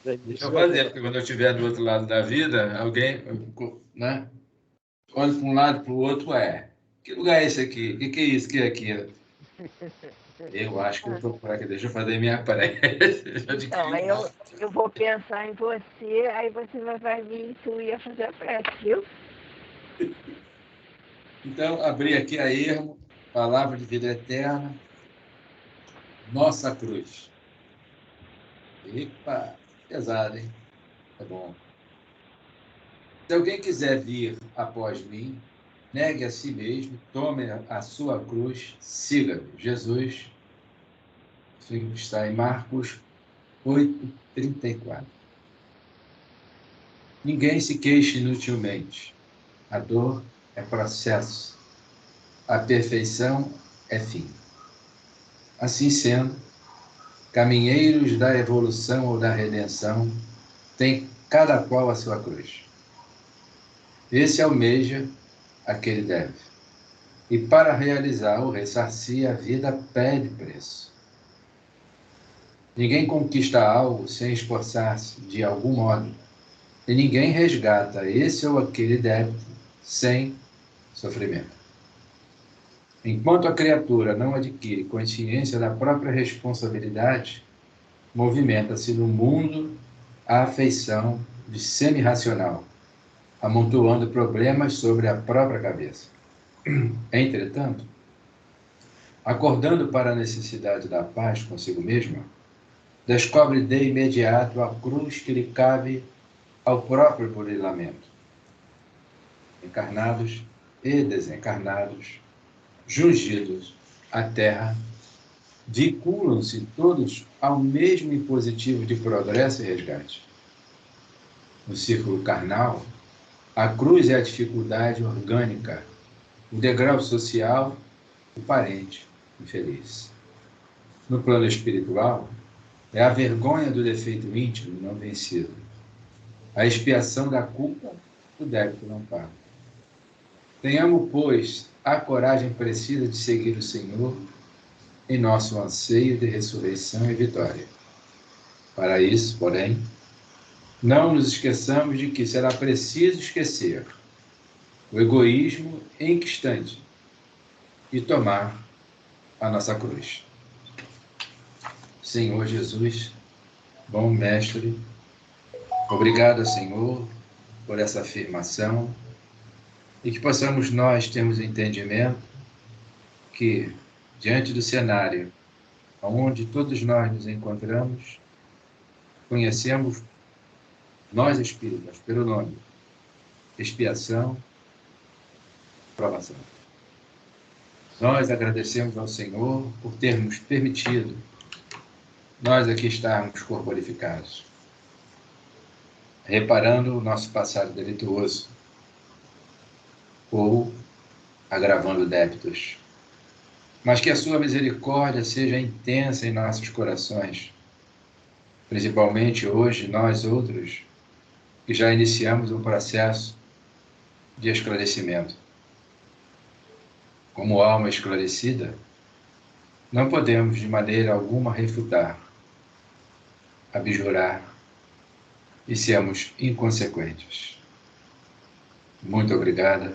Deixa eu fazer, porque quando eu estiver do outro lado da vida, alguém, né? Olha para um lado, para o outro, que lugar é esse aqui? O que é isso? O que é aquilo? Eu acho que eu estou por aqui. Deixa eu fazer minha prece. Então, aí eu vou pensar em você, aí você vai me instruir a fazer a prece, viu? Então, abri aqui a ermo, palavra de vida eterna, nossa cruz. Epa, pesado, hein? Tá bom. Se alguém quiser vir após mim, negue a si mesmo, tome a sua cruz, siga-me. Jesus, está em Marcos 8:34. Ninguém se queixe inutilmente. A dor é processo. A perfeição é fim. Assim sendo, caminheiros da evolução ou da redenção têm cada qual a sua cruz. Esse almeja a que ele deve. E para realizar ou ressarcir, a vida pede preço. Ninguém conquista algo sem esforçar-se de algum modo. E ninguém resgata esse ou aquele débito sem sofrimento. Enquanto a criatura não adquire consciência da própria responsabilidade, movimenta-se no mundo a afeição de semi-racional, amontoando problemas sobre a própria cabeça. Entretanto, acordando para a necessidade da paz consigo mesma, descobre de imediato a cruz que lhe cabe ao próprio burilamento. Encarnados e desencarnados, jungidos à terra, vinculam-se todos ao mesmo impositivo de progresso e resgate. No círculo carnal, a cruz é a dificuldade orgânica, o degrau social, o parente infeliz. No plano espiritual, é a vergonha do defeito íntimo não vencido, a expiação da culpa do débito não pago. Tenhamos, pois, a coragem precisa de seguir o Senhor em nosso anseio de ressurreição e vitória. Para isso, porém, não nos esqueçamos de que será preciso esquecer o egoísmo inconstante e tomar a nossa cruz. Senhor Jesus, bom mestre, obrigado, Senhor, por essa afirmação e que possamos nós termos entendimento que, diante do cenário onde todos nós nos encontramos, conhecemos nós espíritas pelo nome expiação, provação. Nós agradecemos ao Senhor por termos permitido nós aqui estarmos corporificados, reparando o nosso passado delituoso ou agravando débitos. Mas que a sua misericórdia seja intensa em nossos corações, principalmente hoje, nós outros, que já iniciamos um processo de esclarecimento. Como alma esclarecida, não podemos de maneira alguma refutar, abjurar e sermos inconsequentes. Muito obrigada,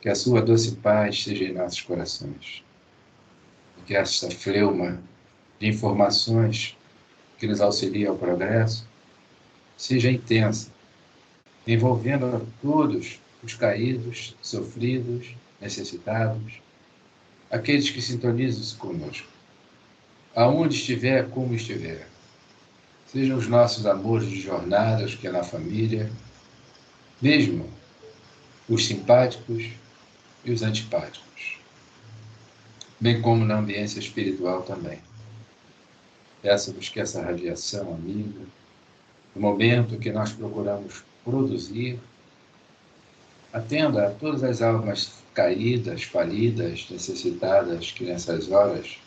que a sua doce paz seja em nossos corações. Que esta fleuma de informações que nos auxilia ao progresso seja intensa, envolvendo a todos os caídos, sofridos, necessitados, aqueles que sintonizam-se conosco, aonde estiver, como estiver. Sejam os nossos amores de jornada, os que é na família, mesmo os simpáticos e os antipáticos, bem como na ambiência espiritual também. Peço-vos que essa radiação amiga, no momento que nós procuramos produzir, atenda a todas as almas caídas, falidas, necessitadas, que nessas horas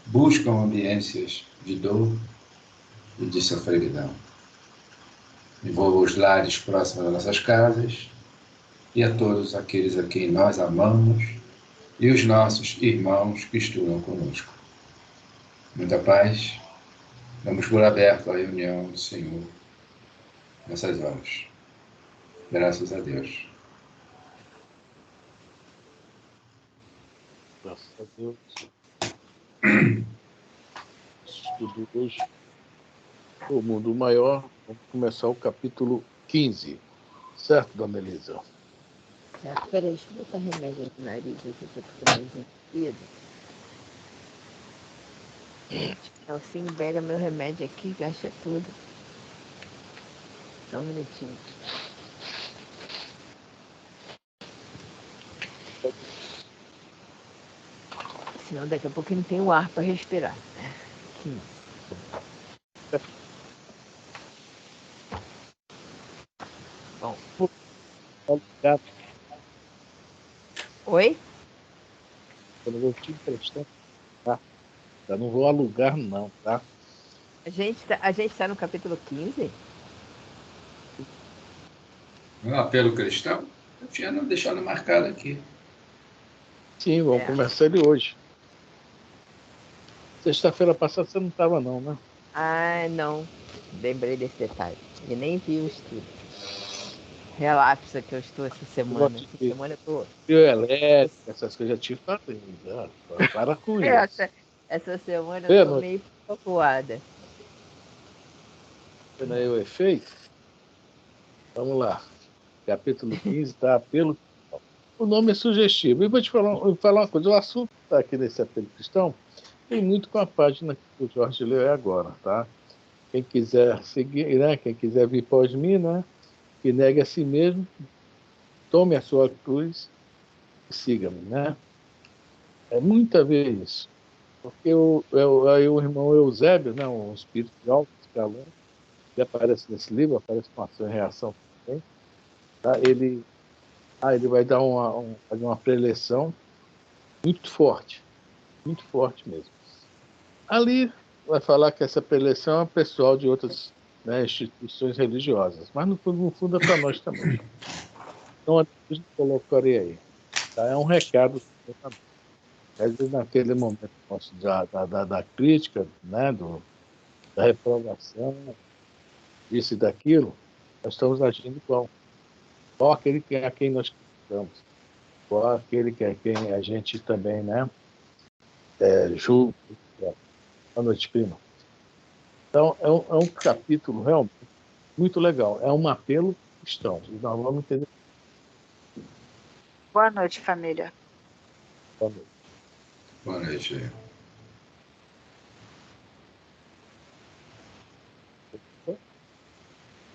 buscam ambiências de dor e de sofreguidão. Envolva os lares próximos das nossas casas e a todos aqueles a quem nós amamos e os nossos irmãos que estudam conosco. Muita paz, Damos por aberto a reunião do Senhor nessas horas. Graças a Deus. Graças a Deus. Estudo hoje, O Mundo Maior. Vamos começar o capítulo 15. Certo, dona Elisa? Certo, peraí, deixa eu botar remédio no nariz aqui, que eu tô mais entupido. Assim, pega meu remédio aqui, gasta tudo. Só um minutinho. Senão daqui a pouco não tem o ar para respirar. Aqui. Bom. Oi? Eu não vou te emprestar, tá? Eu não vou alugar, não, tá? A gente tá no capítulo 15? Um apelo cristão? Eu tinha deixado marcado aqui. Sim, vamos começar ele hoje. Sexta-feira passada você não estava, não, né? Ah, não. Lembrei desse detalhe. E nem vi o estudo. Relapsa que eu estou essa semana. Essa semana eu tô. Fio elétrico, essas coisas já te falei. Para com isso. Essa semana eu tô meio preocupada. Vendo aí o efeito? Vamos lá. Capítulo 15, tá? Apelo. O nome é sugestivo. E vou te falar uma coisa. O assunto que está aqui nesse apelo cristão tem muito com a página que o Jorge leu agora, tá? Quem quiser seguir, né? Quem quiser vir pós mim, né? Que negue a si mesmo, tome a sua cruz e siga-me, né? É muito a ver isso. Porque aí o irmão Eusébio, né? Um espírito de alto escalão, que aparece nesse livro, aparece com ação e reação também, tá? Ele vai dar fazer uma preleção muito forte mesmo. Ali vai falar que essa preleção é pessoal de outras, né, instituições religiosas, mas no fundo é para nós também. Então, a gente colocaria aí. Tá? É um recado também. Às vezes, naquele momento nosso da crítica, né, da reprovação, isso e daquilo, nós estamos agindo igual aquele a quem nós criticamos, igual aquele a quem a gente também, né, julga. Boa noite, prima. Então, é um capítulo realmente muito legal. É um apelo cristão. E nós vamos entender. Boa noite, família. Boa noite. Boa noite.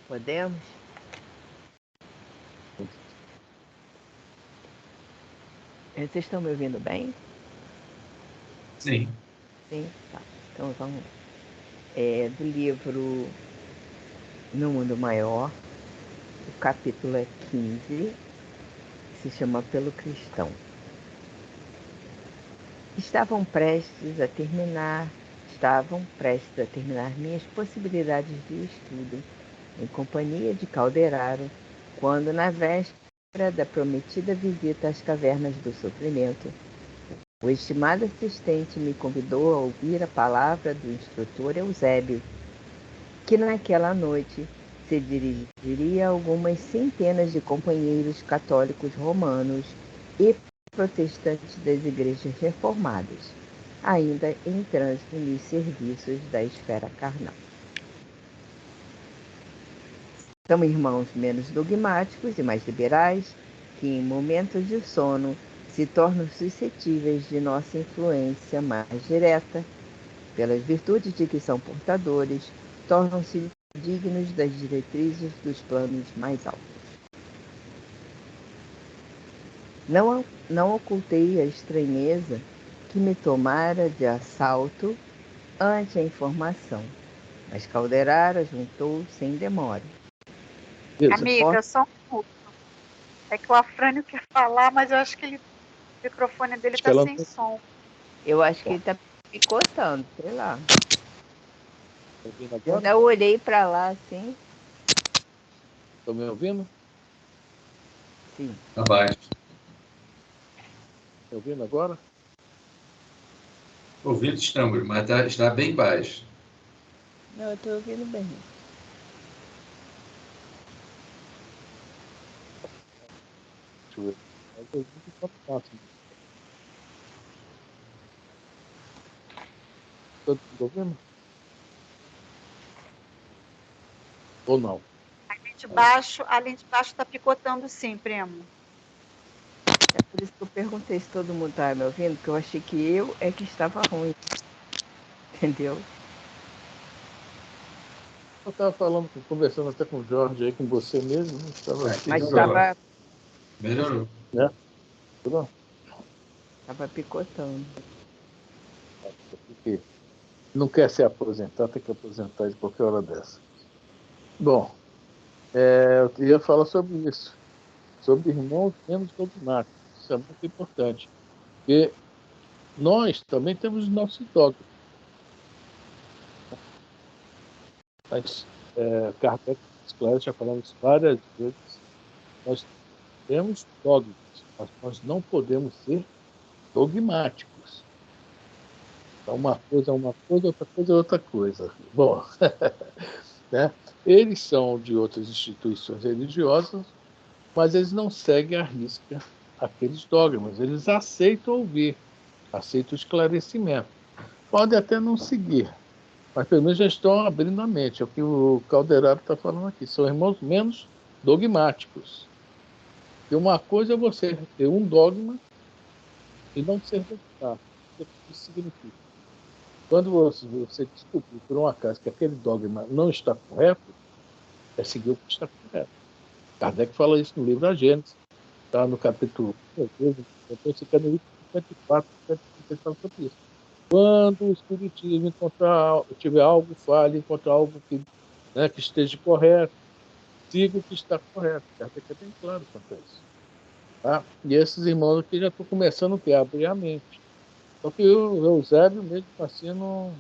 Podemos? Vocês estão me ouvindo bem? Sim. Sim? Tá. Então vamos lá. É do livro No Mundo Maior, o capítulo é 15, se chama Pelo Cristão. Estavam prestes a terminar minhas possibilidades de estudo em companhia de Calderaro, quando, na véspera da prometida visita às cavernas do sofrimento, o estimado assistente me convidou a ouvir a palavra do instrutor Eusébio, que naquela noite se dirigiria a algumas centenas de companheiros católicos romanos e protestantes das igrejas reformadas, ainda em trânsito nos serviços da esfera carnal. São irmãos menos dogmáticos e mais liberais, que em momentos de sono se tornam suscetíveis de nossa influência mais direta, pelas virtudes de que são portadores, tornam-se dignos das diretrizes dos planos mais altos. Não ocultei a estranheza que me tomara de assalto ante a informação, mas Calderaro juntou sem demora. Amiga, só um minuto. É que o Afrânio quer falar, mas eu acho que o microfone dele está sem som. Eu acho que ele está picotando, sei lá. Eu já olhei para lá assim. Estão me ouvindo? Sim. Tá baixo. Me ouvindo agora? Ouvindo estamos, mas está bem baixo. Não, eu estou ouvindo bem. Deixa eu ver. Mas eu vi que tá fácil. Todo mundo ouvindo? Ou não? A linha de baixo está picotando sim, primo. É por isso que eu perguntei se todo mundo estava me ouvindo, porque eu achei que eu é que estava ruim. Entendeu? Eu estava falando, conversando até com o Jorge aí, com você mesmo. Né? Mas estava. Melhorou. Né? Tudo? Estava picotando. Porque não quer se aposentar, tem que aposentar de qualquer hora dessa. Bom, eu ia falar sobre isso. Sobre irmãos menos dogmáticos. Isso é muito importante. Porque nós também temos os nossos dogmas. Mas Kardec esclarece, já falamos várias vezes, nós temos dogmas, mas nós não podemos ser dogmáticos. Então, uma coisa é uma coisa, outra coisa é outra coisa. Bom, né? Eles são de outras instituições religiosas, mas eles não seguem à risca aqueles dogmas. Eles aceitam ouvir, aceitam o esclarecimento. Podem até não seguir, mas pelo menos já estão abrindo a mente. É o que o Calderaro está falando aqui. São irmãos menos dogmáticos. E uma coisa é você ter um dogma e não ser dogmático. O que isso significa? Quando você descobrir, por um acaso, que aquele dogma não está correto, é seguir o que está correto. Kardec fala isso no livro da Gênesis. Está no capítulo 54, ele fala sobre isso. Quando o Espiritismo tiver algo falho, encontrar algo que esteja correto, siga o que está correto. Kardec é bem claro quanto a isso. Tá? E esses irmãos aqui já estão começando a abrir a mente. Só que o Eusébio, mesmo assim, não.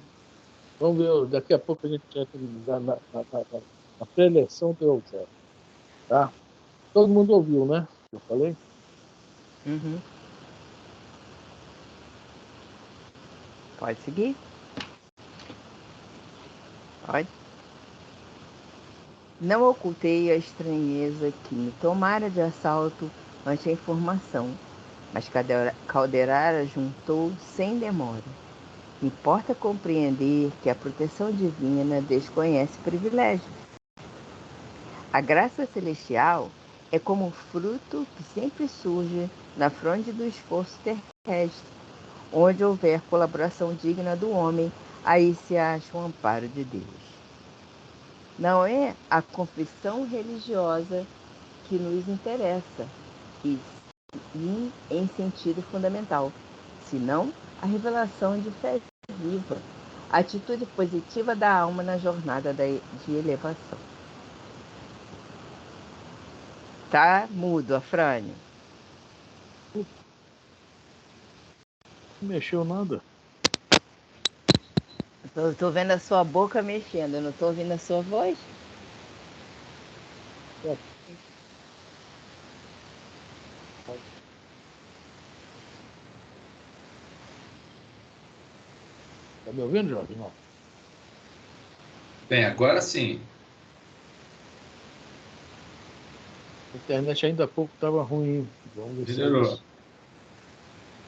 Vamos ver, daqui a pouco a gente entra na preleção do Eusébio. Tá? Todo mundo ouviu, né? Eu falei? Uhum. Pode seguir? Pode. Não ocultei a estranheza que me tomara de assalto ante a informação, mas Calderara juntou sem demora. Importa compreender que a proteção divina desconhece privilégio. A graça celestial é como um fruto que sempre surge na fronte do esforço terrestre. Onde houver colaboração digna do homem, aí se acha o amparo de Deus. Não é a confissão religiosa que nos interessa, e em sentido fundamental, senão a revelação de fé viva, a atitude positiva da alma na jornada de elevação. Tá mudo, Afrânio? Não mexeu nada. Estou vendo a sua boca mexendo, eu não estou ouvindo a sua voz? Está me ouvindo, Jorge? Não. Bem, agora sim. A internet ainda há pouco estava ruim. Vamos ver se é Melhorou. isso.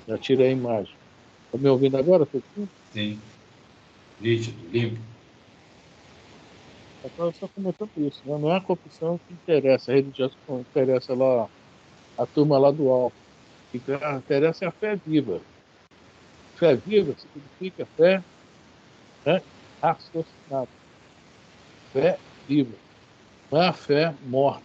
Já tirei a imagem. Está me ouvindo agora? Sim. Nítido, limpo. Eu só comentando isso, né? Não é a confissão que interessa, a religiosa que interessa lá, a turma lá do alto. O que interessa é a fé viva. Fé viva significa fé, né, raciocinada. Fé viva. Não é a fé morta.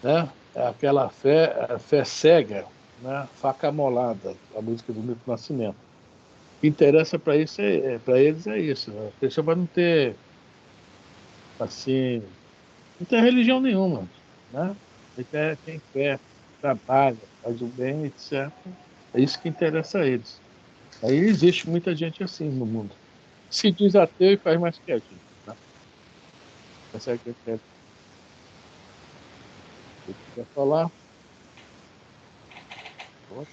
Né? É aquela fé, a fé cega, né? Faca amolada, a música do Milton Nascimento. O que interessa para isso para eles é isso. Né? A pessoa vai não ter assim, não tem religião nenhuma, né? Ele tem fé, trabalha, faz o bem, etc. É isso que interessa a eles. Aí existe muita gente assim no mundo. Se diz ateu e faz mais que a gente. Tá? Essa é a que eu quero falar. Nossa,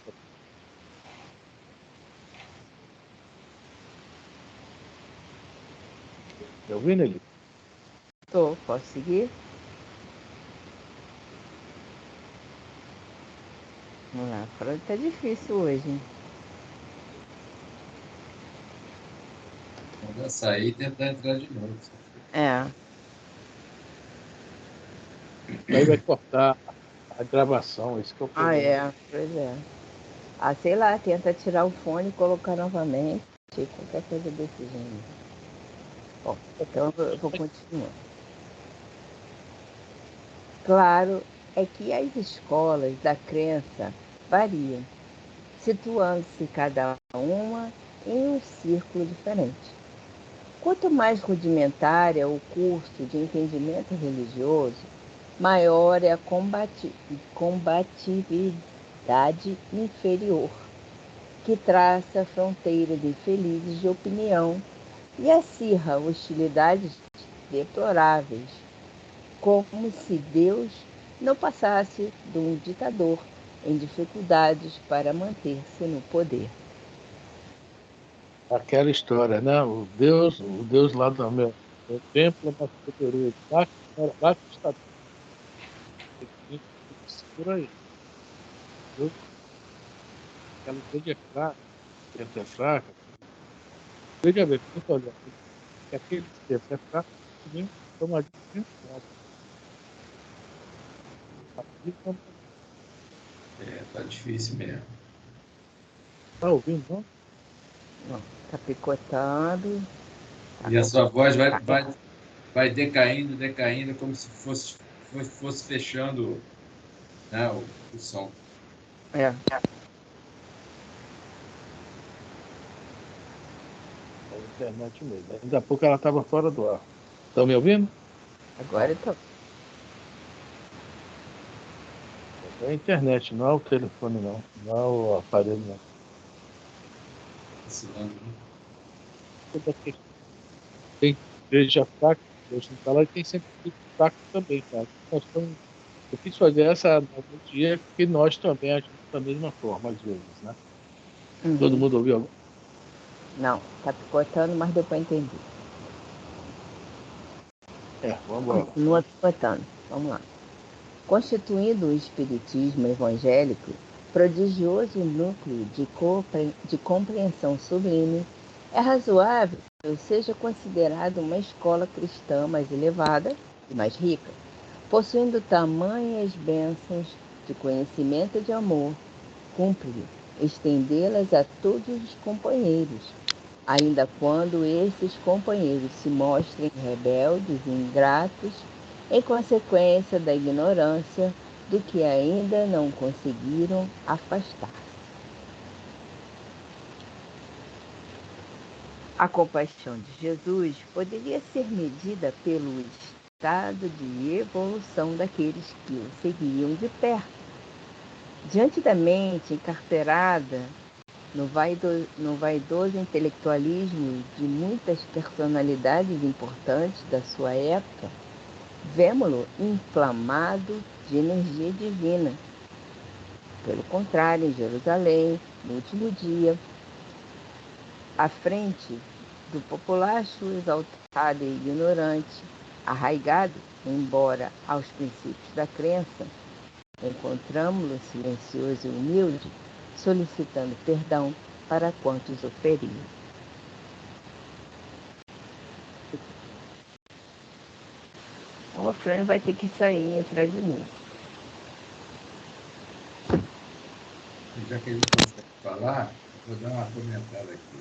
Tá ouvindo, Eli? Posso seguir? Vamos lá, a frase tá difícil hoje, hein? Quando eu sair, tentar entrar de novo. É. Aí vai cortar a gravação, esse que é o problema. Pois é. Sei lá, tenta tirar o fone e colocar novamente, qualquer coisa desse gênero. Bom, então eu vou continuar. Claro é que as escolas da crença variam, situando-se cada uma em um círculo diferente. Quanto mais rudimentar é o curso de entendimento religioso, maior é a combatividade inferior, que traça fronteiras infelizes de opinião e acirra hostilidades deploráveis, como se Deus não passasse de um ditador em dificuldades para manter-se no poder. Aquela história, né? O Deus lá do meu templo é mais poderoso. Lá que está por aí. Deus, aquela igreja é fraca, é fraca. Veja bem, muito olhando. Que aquele templo é fraco, também toma de Tá difícil mesmo. Tá ouvindo, não? Não, tá picotando. E a sua voz vai decaindo, como se fosse fechando, né, o som. É. A internet mesmo. Ainda há pouco ela estava fora do ar. Estão me ouvindo? Agora eu tô. É a internet, não é o telefone, não. Não é o aparelho, não. Tem igreja fraca, Deus não está lá, e tem sempre fraco também, cara. Nós estamos, eu quis fazer essa analogia que nós também agimos da mesma forma, às vezes, né? Uhum. Todo mundo ouviu? Não, tá picotando, mas deu para entender. Vamos embora. Continua picotando. Vamos lá. Constituindo o espiritismo evangélico, prodigioso núcleo de compreensão sublime, é razoável que seja considerado uma escola cristã mais elevada e mais rica, possuindo tamanhas bênçãos de conhecimento e de amor, cumpre estendê-las a todos os companheiros, ainda quando esses companheiros se mostrem rebeldes e ingratos em consequência da ignorância do que ainda não conseguiram afastar. A compaixão de Jesus poderia ser medida pelo estado de evolução daqueles que o seguiam de perto. Diante da mente encarcerada no vaidoso intelectualismo de muitas personalidades importantes da sua época, vemo-lo inflamado de energia divina. Pelo contrário, em Jerusalém, no último dia, à frente do populacho exaltado e ignorante, arraigado, embora aos princípios da crença, encontramo-lo silencioso e humilde, solicitando perdão para quantos o feriam. O Fran vai ter que sair e entrar de novo. Já que ele consegue falar, eu vou dar uma comentada aqui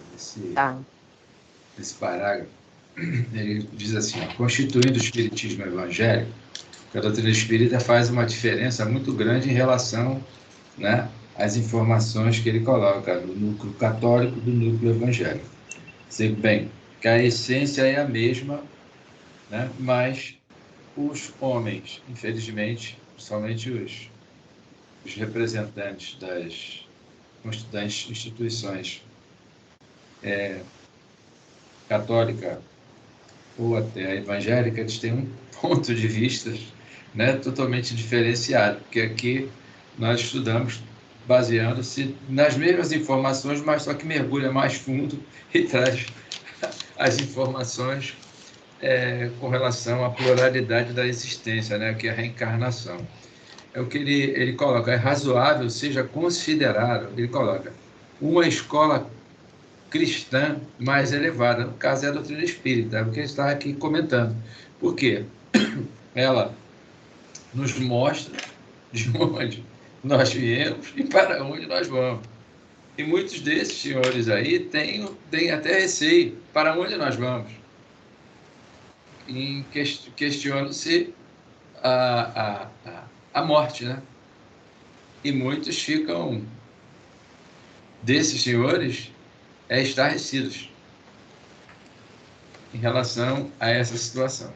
nesse parágrafo. Ele diz assim, constituindo o espiritismo evangélico, a doutrina espírita faz uma diferença muito grande em relação, né, às informações que ele coloca no núcleo católico do núcleo evangélico. Sei bem que a essência é a mesma, né, mas os homens, infelizmente, principalmente os representantes das instituições católica ou até evangélica, eles têm um ponto de vista, né, totalmente diferenciado, porque aqui nós estudamos baseando-se nas mesmas informações, mas só que mergulha mais fundo e traz as informações com relação à pluralidade da existência, né, que é a reencarnação. É o que ele coloca, é razoável, seja considerado, ele coloca, uma escola cristã mais elevada, no caso é a doutrina espírita, é o que ele está aqui comentando. Por quê? Ela nos mostra de onde nós viemos e para onde nós vamos. E muitos desses senhores aí têm até receio para onde nós vamos. E questionam-se a morte, né? E muitos ficam, desses senhores, estarrecidos em relação a essa situação.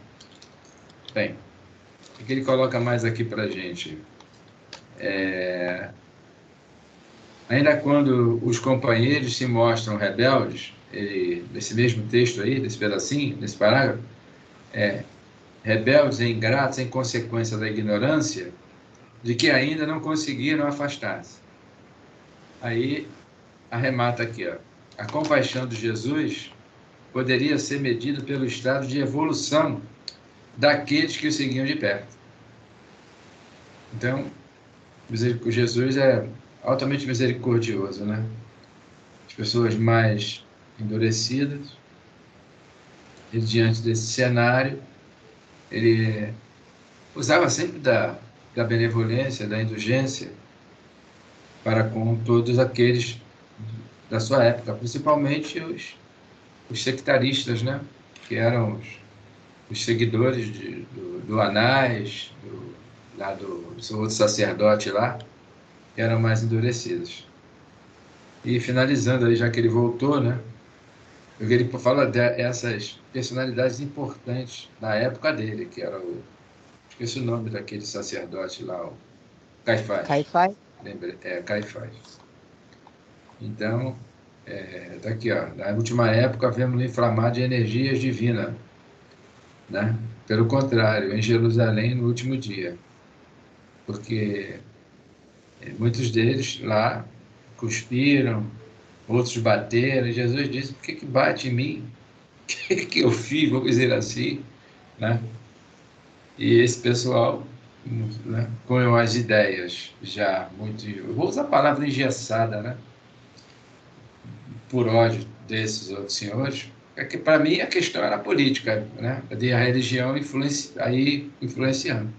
Bem, o que ele coloca mais aqui para a gente? Ainda quando os companheiros se mostram rebeldes, nesse mesmo texto aí, desse pedacinho, nesse parágrafo, rebeldes e ingratos em consequência da ignorância, de que ainda não conseguiram afastar-se. Aí, arremata aqui, ó. A compaixão de Jesus poderia ser medida pelo estado de evolução daqueles que o seguiam de perto. Então, Jesus é altamente misericordioso, né? As pessoas mais endurecidas, ele, diante desse cenário, ele usava sempre da benevolência, da indulgência para com todos aqueles da sua época, principalmente os sectaristas, né? Que eram os seguidores do Anás, do seu outro sacerdote lá, que eram mais endurecidos. E finalizando aí, já que ele voltou, né? Ele fala dessas personalidades importantes da época dele, que era esqueci o nome daquele sacerdote lá, o Caifás. Caifás? Lembrei, Caifás. Então, tá aqui, ó. Na última época, vemos inflamar de energias divinas, né? Pelo contrário, em Jerusalém, no último dia. Porque muitos deles lá cuspiram, outros bateram, e Jesus disse, por que bate em mim? O que eu fiz, vou dizer assim, né? E esse pessoal, né, com as ideias já muito, eu vou usar a palavra engessada, né? Por ódio desses outros senhores, é que para mim a questão era política, né? De a religião influenciando.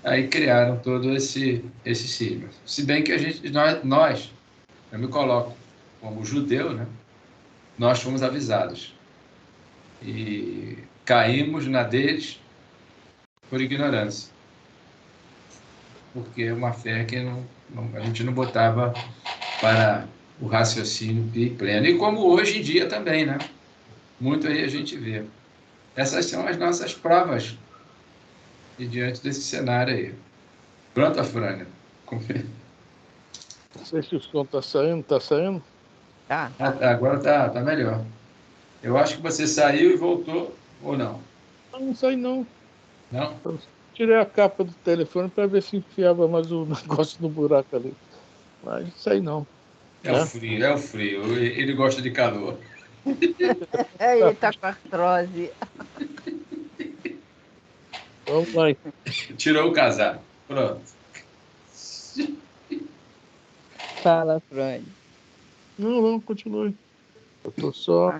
Aí criaram todo esse cisma. Se bem que nós, eu me coloco como judeu, né? Nós fomos avisados e caímos na deles por ignorância, porque é uma fé que a gente não botava para o raciocínio pleno. E como hoje em dia também, né? Muito aí a gente vê. Essas são as nossas provas e diante desse cenário aí. Pronto, Afrânia? Não sei se o som está saindo, tá saindo? Tá. Agora tá melhor. Eu acho que você saiu e voltou, ou não? Não sai não. Não? Eu tirei a capa do telefone para ver se enfiava mais o negócio no buraco ali. Mas não sai não. É o frio. Ele gosta de calor. Ele tá com artrose. Vamos lá. Tirou o casaco. Pronto. Fala, Fran. Não, continue. Eu tô só...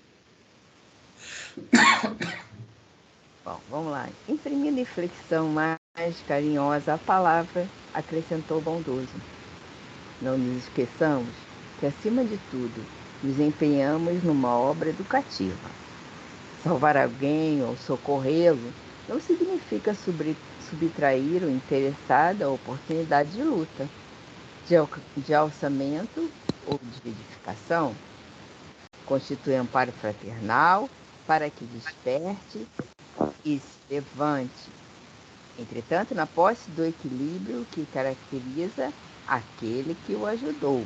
Bom, vamos lá. Imprimindo inflexão mais carinhosa à palavra, acrescentou bondoso. Não nos esqueçamos que, acima de tudo, nos empenhamos numa obra educativa. Salvar alguém ou socorrê-lo não significa subtrair o interessado à oportunidade de luta, de alçamento ou de edificação. Constitui amparo fraternal para que desperte e se levante. Entretanto, na posse do equilíbrio que caracteriza aquele que o ajudou.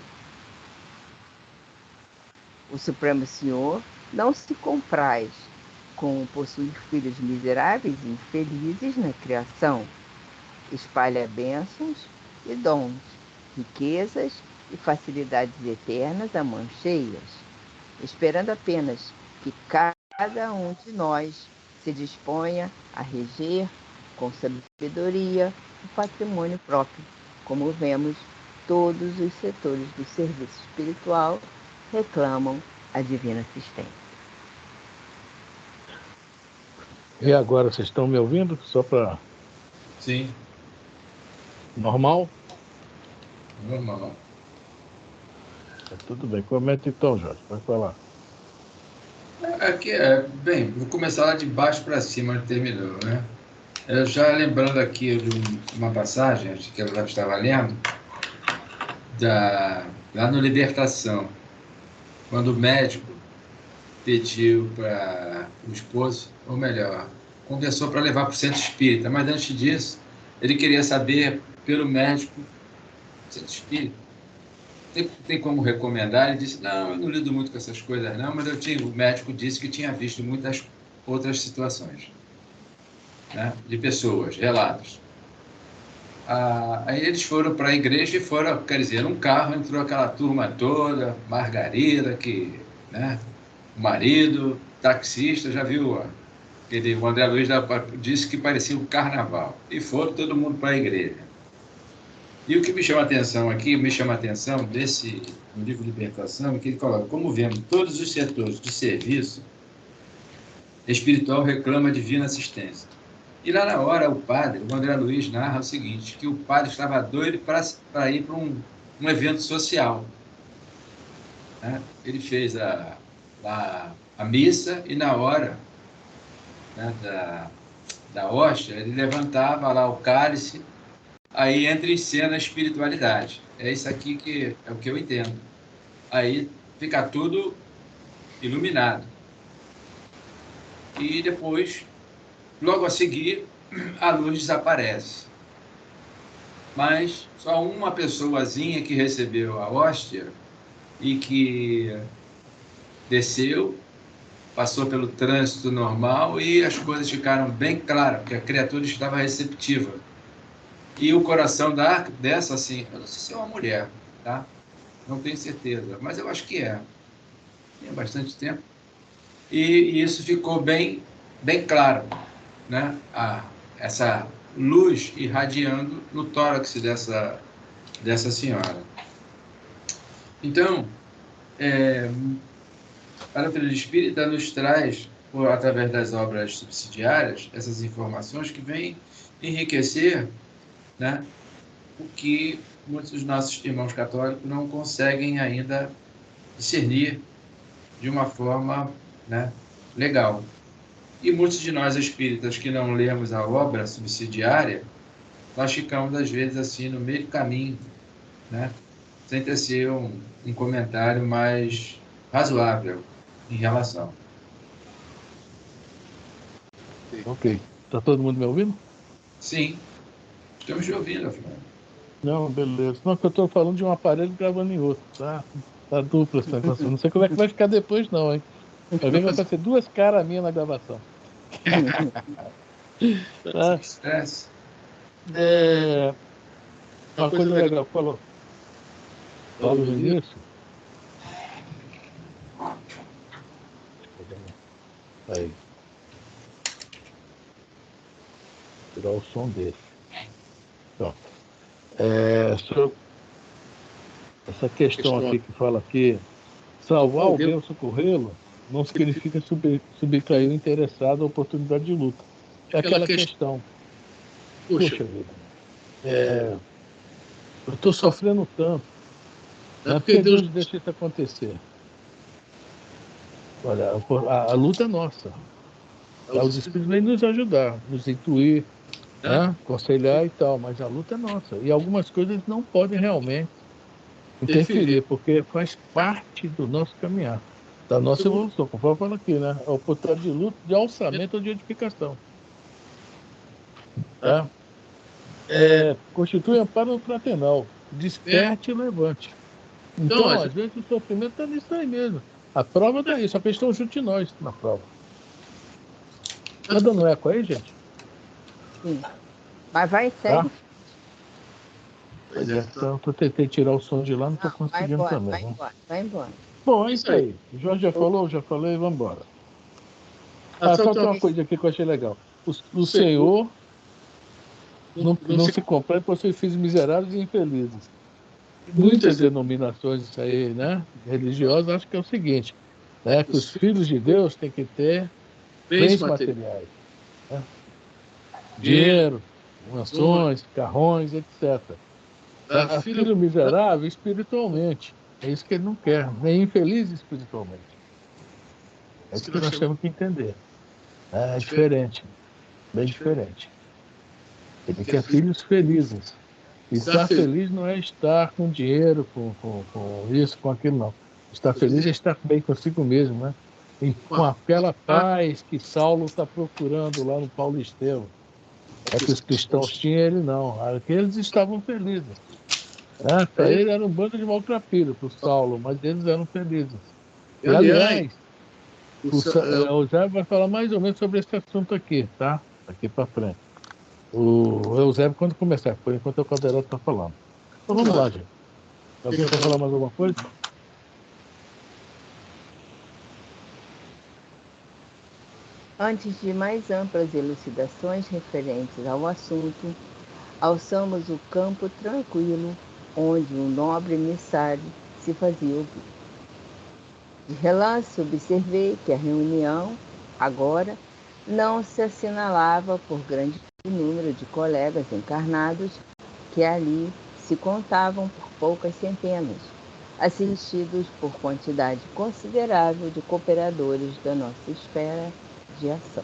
O Supremo Senhor não se compraz com possuir filhos miseráveis e infelizes na criação. Espalha bênçãos e dons, riquezas e facilidades eternas a mãos cheias, esperando apenas que cada um de nós se disponha a reger com sabedoria o patrimônio próprio, como vemos, todos os setores do serviço espiritual reclamam a divina assistência. E agora, vocês estão me ouvindo? Só para... Sim. Normal? Normal. Tudo bem. Comenta então, Jorge. Vai falar. Aqui bem, vou começar lá de baixo para cima, onde terminou, né? Eu já lembrando aqui de uma passagem que eu já estava lendo, lá no Libertação, quando o médico pediu para o esposo, ou melhor, conversou para levar para o centro espírita, mas antes disso, ele queria saber pelo médico, centro espírita, tem como recomendar? Ele disse, não, eu não lido muito com essas coisas não, mas o médico disse que tinha visto muitas outras situações, né, de pessoas, relatos. Aí eles foram para a igreja e foram, quer dizer, num carro entrou aquela turma toda, Margarida, né, o marido, taxista, já viu? O André Luiz disse que parecia um carnaval. E foram todo mundo para a igreja. E o que me chama a atenção aqui, no livro Libertação, é que ele coloca, como vemos, todos os setores de serviço espiritual reclama divina assistência. E lá na hora, o André Luiz narra o seguinte, que o padre estava doido para ir para um evento social, né? Ele fez a missa e na hora, né, da hóstia, ele levantava lá o cálice, aí entra em cena a espiritualidade. É isso aqui que é o que eu entendo. Aí fica tudo iluminado. E depois, logo a seguir, a luz desaparece. Mas só uma pessoazinha que recebeu a hóstia e que desceu, passou pelo trânsito normal e as coisas ficaram bem claras, porque a criatura estava receptiva. E o coração dessa, assim, eu não sei se é uma mulher, tá? Não tenho certeza, mas eu acho que é. Tem bastante tempo. E isso ficou bem claro, né? Essa luz irradiando no tórax dessa senhora. Então, a doutrina espírita nos traz, através das obras subsidiárias, essas informações que vêm enriquecer, né, o que muitos dos nossos irmãos católicos não conseguem ainda discernir de uma forma, né, legal. E muitos de nós espíritas que não lemos a obra subsidiária, nós ficamos, às vezes, assim, no meio do caminho, né, sem ter sido um comentário mais razoável em relação. Ok. Está todo mundo me ouvindo? Sim, estamos te ouvindo, Fernando. Não, beleza. Não, que eu estou falando de um aparelho gravando em outro, tá? Tá dupla essa gravação. Não sei como é que vai ficar depois, não, hein? Vai ver que vai aparecer duas caras minhas na gravação. Tá? Estresse. Uma coisa legal, falou. Fala no início. Aí. Tirar o som dele. Então, essa questão aqui que fala que salvar alguém ou socorrê-lo não significa subtrair o interessado à oportunidade de luta. É aquela questão. Puxa vida. Eu estou sofrendo tanto. Não é porque Deus deixa isso acontecer. Olha, a luta é nossa. Os Espíritos vêm nos ajudar, nos intuir, né? Aconselhar e tal, mas a luta é nossa. E algumas coisas não podem realmente interferir, porque faz parte do nosso caminhar, da nossa evolução. Conforme fala aqui, né? A oportunidade de luta, de alçamento ou de edificação. Tá? Constitui amparo fraternal. Desperte e levante. Então, às vezes, o sofrimento está nisso aí mesmo. A prova está aí, só que eles estão junto de nós na prova. Está dando eco aí, gente? Sim. Mas vai ser. Tá? Pois é, então eu tentei tirar o som de lá, não estou conseguindo também. Vai embora. Bom, é isso aí. O Jorge já falou, já falei, vamos embora. Só tem uma coisa aqui que eu achei legal. O Senhor não se completa por seus filhos miseráveis e infelizes. Muitas denominações isso aí, né, religiosas, acho que é o seguinte, né, que os filhos de Deus têm que ter bens materiais, né? Dinheiro, mansões, carrões, etc. Filho miserável espiritualmente. É isso que ele não quer, nem infeliz espiritualmente. É isso que nós temos que entender. É diferente, bem diferente. Ele quer filhos felizes. E estar feliz não é estar com dinheiro, com isso, com aquilo, não. Estar feliz é estar bem consigo mesmo, né? E com aquela paz que Saulo está procurando lá no Paulo Estevão. É que os cristãos tinham, ele não. Aqueles estavam felizes. Né? Para ele era um bando de maltrapilho, para o Saulo, mas eles eram felizes. E, aliás, o Eusébio vai falar mais ou menos sobre esse assunto aqui, tá? Aqui para frente. O Eusébio, quando começar, por enquanto é o Caldeirão que está falando. Então vamos lá, gente. Alguém quer falar mais alguma coisa? Antes de mais amplas elucidações referentes ao assunto, alçamos o campo tranquilo onde um nobre emissário se fazia ouvir. De relance observei que a reunião, agora, não se assinalava por grande número de colegas encarnados que ali se contavam por poucas centenas, assistidos por quantidade considerável de cooperadores da nossa esfera de ação.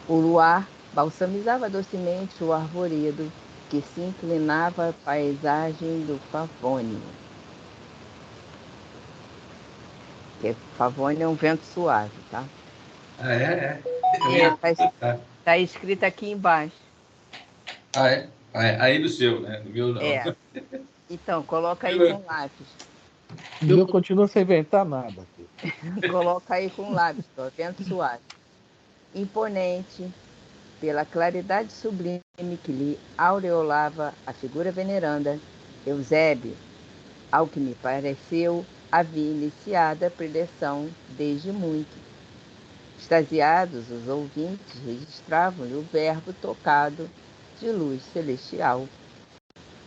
O luar balsamizava docemente o arvoredo que se inclinava à paisagem do Favônio. Porque Favônio é um vento suave, tá? Tá escrito aqui embaixo. Aí no seu, né? No meu não. Então, coloca aí com lápis. Eu continuo sem inventar nada aqui. Coloca aí com lápis, ó, vento suave. Imponente, pela claridade sublime que lhe aureolava a figura veneranda, Eusébio, ao que me pareceu, havia iniciado a preleção desde muito. Extasiados, os ouvintes registravam-lhe o verbo tocado de luz celestial,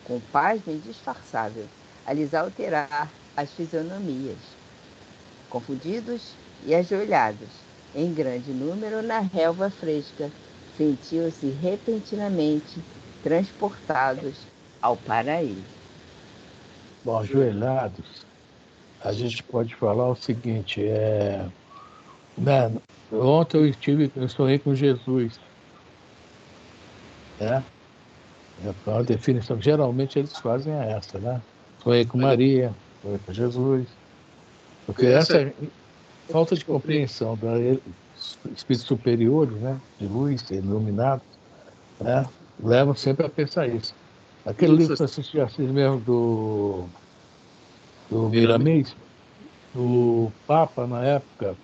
com pasmo indisfarçável, a lhes alterar as fisionomias. Confundidos e ajoelhados, em grande número na relva fresca, sentiam-se repentinamente transportados ao paraíso. Bom, ajoelhados, a gente pode falar o seguinte, né? Ontem eu sonhei com Jesus, né? É uma definição que geralmente eles fazem é essa, né? Sonhei com Maria, sonhei com Jesus, porque essa falta de compreensão dos espíritos superiores, né? De luz, iluminados, né? Levam sempre a pensar isso. Aquele livro que eu assisti assim mesmo do Miramês, o Papa, na época,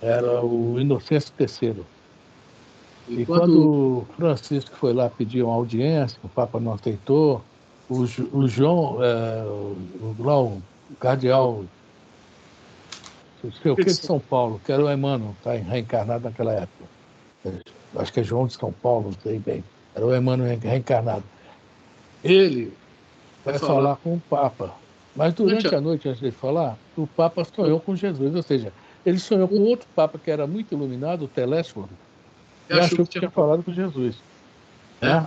era o Inocêncio III. E quando Francisco foi lá pedir uma audiência, o Papa não aceitou, o João, lá o cardeal, não sei o que de São Paulo, que era o Emmanuel, tá reencarnado naquela época. Acho que é João de São Paulo, não sei bem. Era o Emmanuel reencarnado. Ele vai falar com o Papa. Mas durante a noite, antes de falar, o Papa sonhou com Jesus. Ou seja, ele sonhou com outro Papa que era muito iluminado, o Telésforo, e achou que tinha falado com Jesus.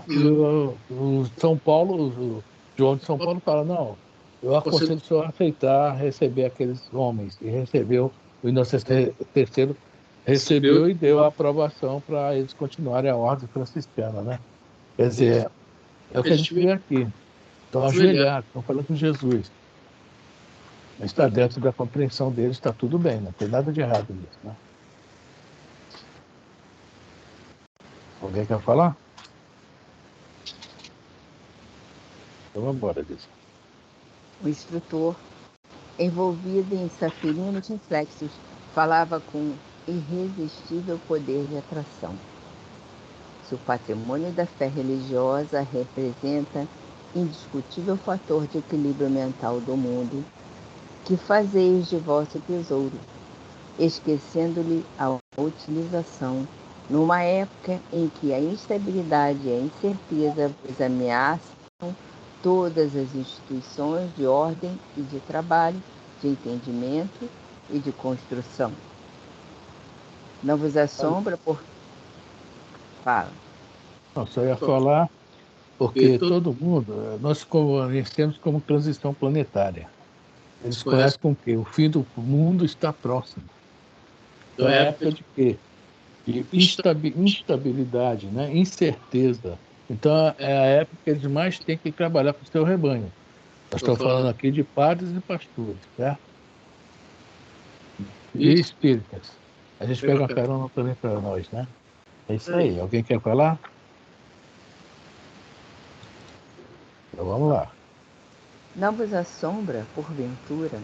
E o São Paulo, o João de São Paulo fala, não, eu aconselho o senhor a aceitar receber aqueles homens. E recebeu, o Inocêncio III recebeu e deu a aprovação para eles continuarem a ordem franciscana, né? Quer dizer, é o que a gente vê aqui. Estão ajoelhados, estão falando com Jesus. Mas está dentro da compreensão deles, está tudo bem, não tem nada de errado nisso, né? Alguém quer falar? Então vamos embora, Lisa. O instrutor, envolvido em safirinos reflexos, falava com irresistível poder de atração. Se o patrimônio da fé religiosa representa indiscutível fator de equilíbrio mental do mundo, que fazeis de vosso tesouro? esquecendo-lhe a utilização, numa época em que a instabilidade e a incerteza vos ameaçam todas as instituições de ordem e de trabalho, de entendimento e de construção. Não vos assombra por... Fala. Não, só ia falar porque todo mundo, nós conhecemos como transição planetária. Eles conhecem com o quê? O fim do mundo está próximo. Então é época de quê? De instabilidade, né? Incerteza. Então é a época que eles mais têm que trabalhar para o seu rebanho. Nós estamos falando aqui de padres e pastores, certo? E espíritas. A gente pega uma carona também para nós, né? É isso aí. Alguém quer falar? Então vamos lá. Não vos assombra, porventura,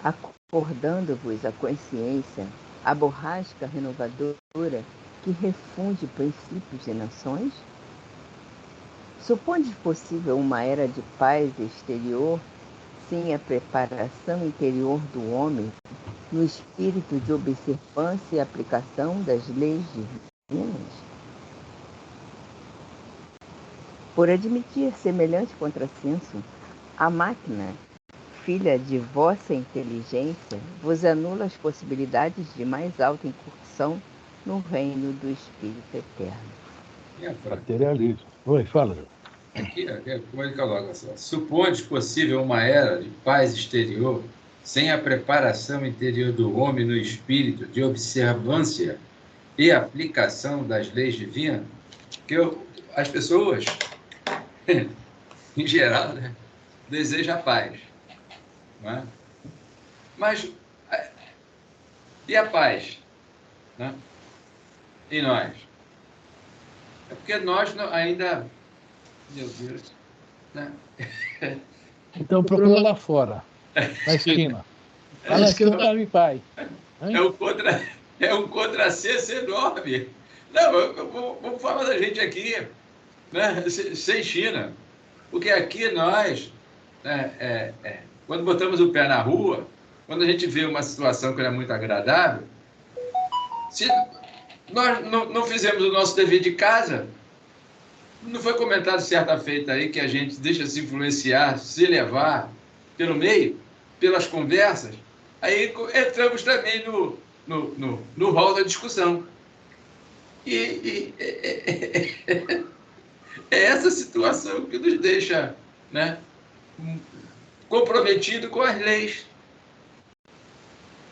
acordando-vos a consciência, a borrasca renovadora que refunde princípios e nações? Supondes possível uma era de paz exterior sem a preparação interior do homem no espírito de observância e aplicação das leis divinas? Por admitir semelhante contrassenso, a máquina, filha de vossa inteligência, vos anula as possibilidades de mais alta incursão no reino do Espírito Eterno. Materialismo. Oi, fala. Aqui, como ele coloca só. Supondes possível uma era de paz exterior sem a preparação interior do homem no espírito de observância e aplicação das leis divinas? Que as pessoas, em geral, né, desejam a paz. Não é? Mas, e a paz? Né? E nós? É porque nós ainda... Meu Deus. Né? Então procura lá fora, na esquina. Fala que eu quero ir, pai. É um contrassenso enorme. Não, vamos falar da gente aqui, né? Sem China. Porque aqui nós, né, quando botamos o pé na rua, quando a gente vê uma situação que não é muito agradável, se nós não fizemos o nosso dever de casa, não foi comentado certa feita aí que a gente deixa se influenciar, se levar pelo meio, pelas conversas, aí entramos também no rol da discussão. E é essa situação que nos deixa, né, comprometido com as leis.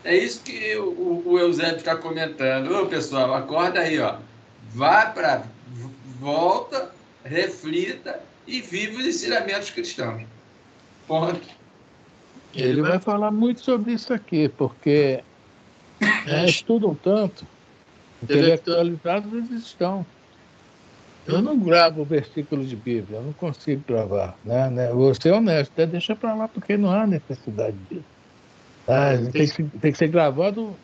É isso que o Eusébio está comentando. Ô, pessoal, acorda aí, ó. Volta, reflita e vive os ensinamentos cristãos. Ponto. Ele vai falar muito sobre isso aqui, porque estudam tanto, intelectualizados eles estão. Eu não gravo versículos de Bíblia, eu não consigo gravar. Né? Vou ser honesto, até deixa para lá, porque não há necessidade disso. Tem que ser gravado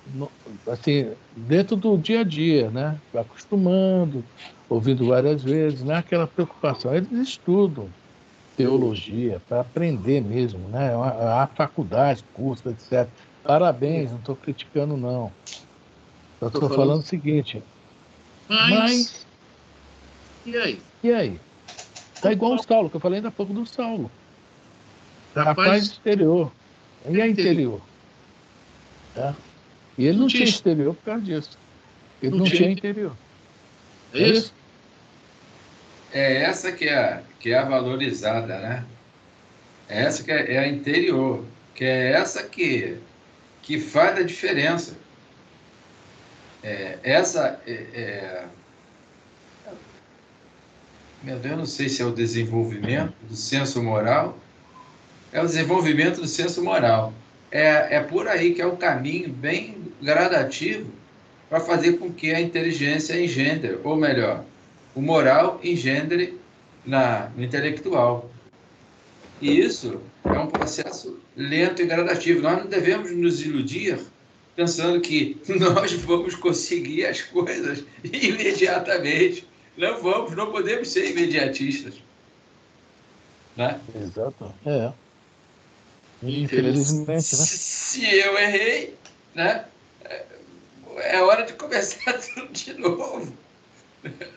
assim, dentro do dia a dia, né? Acostumando, ouvindo várias vezes, não é aquela preocupação. Eles estudam teologia para aprender mesmo, né? Há faculdade, curso, etc. Parabéns, não estou criticando, não. Eu estou falando o seguinte, mas e aí? E aí? Está igual o Saulo, que eu falei ainda há pouco do Saulo. A paz exterior. E a interior? Tá? E ele não tinha exterior por causa disso. Ele não tinha interior. É isso? É essa que é a valorizada, né? É essa que é a interior, que é essa que faz a diferença. Meu Deus, eu não sei se é o desenvolvimento do senso moral. É o desenvolvimento do senso moral. É por aí que é o caminho bem gradativo para fazer com que a inteligência engendre, ou melhor, o moral engendre no intelectual. E isso é um processo lento e gradativo. Nós não devemos nos iludir pensando que nós vamos conseguir as coisas imediatamente. Não vamos, não podemos ser imediatistas. Né? Exato. Infelizmente, né? Se eu errei, né? é hora de começar tudo de novo.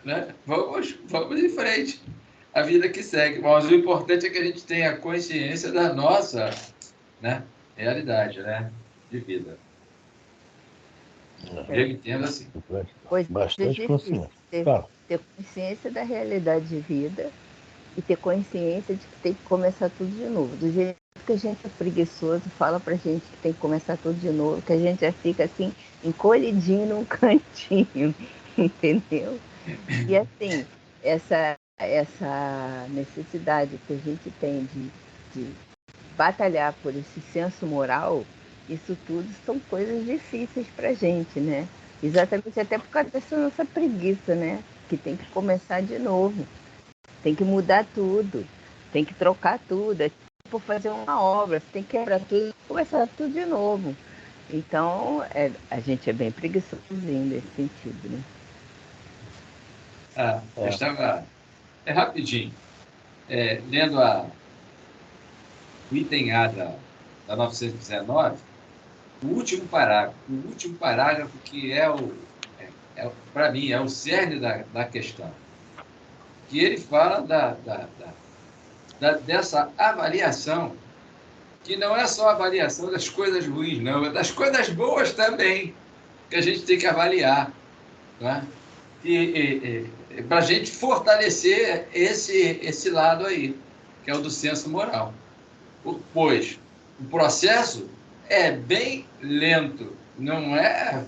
Né? Vamos em frente. A vida que segue. Mas o importante é que a gente tenha consciência da nossa, né, realidade, né, de vida. Eu entendo assim. Bastante consciência. Ter consciência da realidade de vida e ter consciência de que tem que começar tudo de novo. Do jeito que a gente é preguiçoso, fala pra gente que tem que começar tudo de novo, que a gente já fica assim, encolhidinho num cantinho, entendeu? E assim, essa necessidade que a gente tem de batalhar por esse senso moral, isso tudo são coisas difíceis pra gente, né? Exatamente até por causa dessa nossa preguiça, né? Que tem que começar de novo. Tem que mudar tudo, tem que trocar tudo, é tipo fazer uma obra, você tem que quebrar tudo, começar tudo de novo. Então, a gente é bem preguiçosinho nesse sentido, né? Eu estava, rapidinho, lendo o item A da 919, o último parágrafo que para mim, é o cerne da questão, que ele fala dessa avaliação, que não é só a avaliação das coisas ruins, não, é das coisas boas também, que a gente tem que avaliar, né? Para a gente fortalecer esse lado aí, que é o do senso moral. Pois o processo é bem lento, não é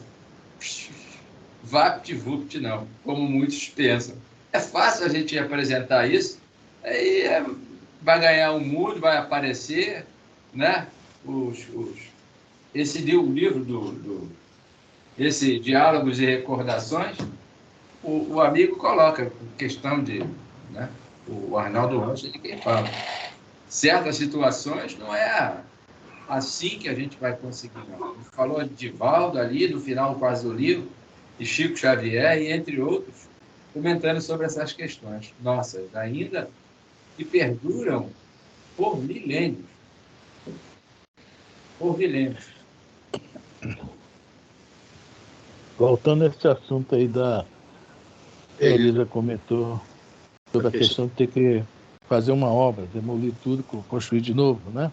vapt-vupt, não, como muitos pensam. É fácil a gente apresentar isso, aí vai ganhar o mundo, vai aparecer, né? Esse livro esse Diálogos e Recordações, o amigo coloca questão de, né? O Arnaldo Rocha é quem fala. Certas situações não é assim que a gente vai conseguir, não. Ele falou de Divaldo ali, no final quase do livro, de Chico Xavier e entre outros, comentando sobre essas questões. Nossa, ainda que perduram por milênios. Por milênios. Voltando a esse assunto aí Elisa comentou sobre a questão de ter que fazer uma obra, demolir tudo, construir de novo, né?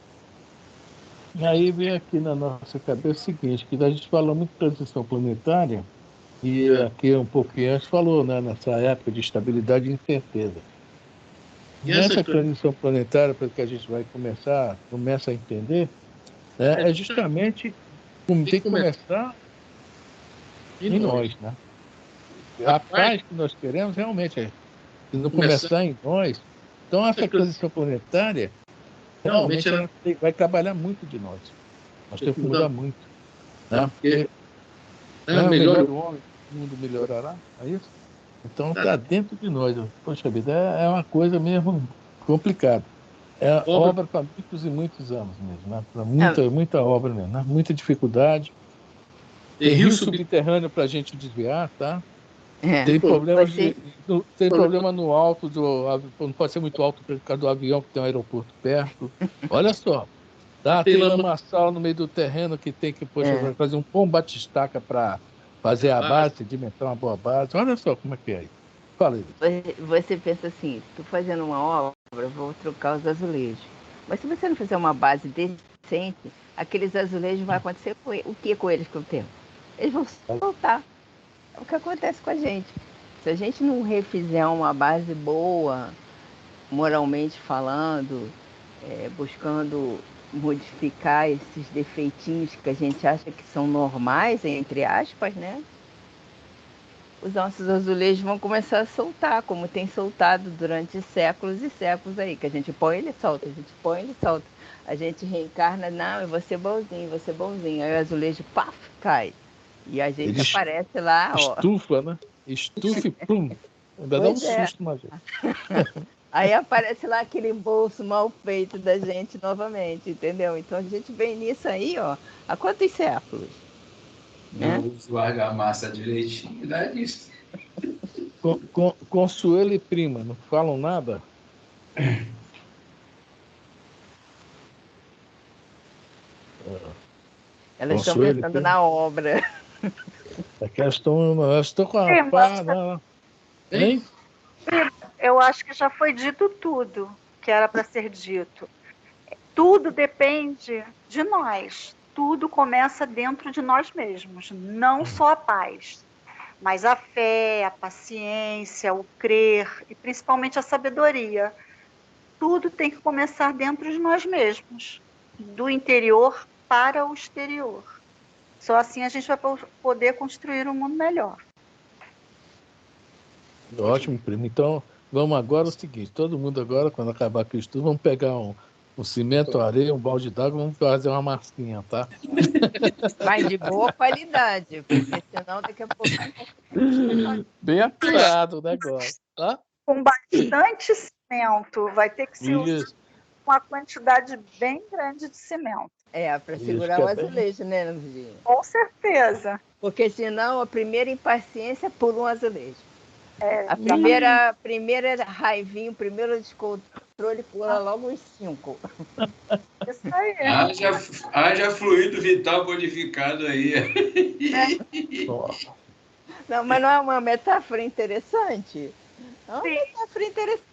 E aí vem aqui na nossa cabeça o seguinte, que a gente fala muito de transição planetária, e aqui um pouquinho antes falou, né, nessa época de estabilidade e incerteza. Nessa transição planetária, para que a gente vai começa a entender, né, é justamente como tem que começar em nós, né? A paz que nós queremos realmente é se não começar em nós. Então, essa transição planetária, realmente, ela vai trabalhar muito de nós. Nós temos que mudar muito. Né? Porque melhor o homem, o mundo melhorará, é isso? Então, está dentro de nós. Poxa vida, é uma coisa mesmo complicada. É obra para muitos e muitos anos mesmo, né? Para muita obra mesmo, né? Muita dificuldade. Tem rio subterrâneo para a gente desviar, tá? Tem problemas tem problema no alto não pode ser muito alto por causa do avião que tem um aeroporto perto. Olha só, tem lamaçal no meio do terreno que tem que fazer um bom batistaca para fazer a base, sedimentar uma boa base. Olha só como é que é aí. Fala aí. Você pensa assim, estou fazendo uma obra, vou trocar os azulejos. Mas se você não fizer uma base decente, aqueles azulejos vai acontecer o que com eles com o tempo? Eles vão soltar. É o que acontece com a gente. Se a gente não refizer uma base boa, moralmente falando, buscando modificar esses defeitinhos que a gente acha que são normais, entre aspas, né? Os nossos azulejos vão começar a soltar, como tem soltado durante séculos e séculos aí, que a gente põe ele solta, a gente põe ele solta. A gente reencarna, não, eu vou ser bonzinho, vou ser bonzinho. Aí o azulejo, paf, cai. E a gente aparece lá, ó. Estufa, né? Estufa e plum. Ainda dá um susto, imagina. Aí aparece lá aquele bolso mal feito da gente novamente, entendeu? Então a gente vem nisso aí, ó, há quantos séculos? Não uso argamassa direitinho, dá disso. Consuelo e prima, não falam nada? Elas estão pensando na obra. É que elas estão com a pá. Hein? Eu acho que já foi dito tudo que era para ser dito. Tudo depende de nós. Tudo começa dentro de nós mesmos. Não só a paz, mas a fé, a paciência, o crer e principalmente a sabedoria. Tudo tem que começar dentro de nós mesmos, do interior para o exterior. Só assim a gente vai poder construir um mundo melhor. Ótimo, primo. Então, vamos agora o seguinte: todo mundo agora, quando acabar com o estudo, vamos pegar um cimento, areia, um balde d'água, vamos fazer uma massinha, tá? Mas de boa qualidade, porque senão daqui a pouco não vai. Bem apurado o negócio, tá? Com bastante cimento, vai ter que ser Isso. uma quantidade bem grande de cimento. Para segurar o azulejo, né, Nandinha? Com certeza. Porque senão a primeira impaciência pula um azulejo. É. A primeira raivinha, o primeiro descontrole pula logo uns 5. Isso aí. Haja fluido vital codificado aí. Não, mas não é uma metáfora interessante? É uma metáfora interessante.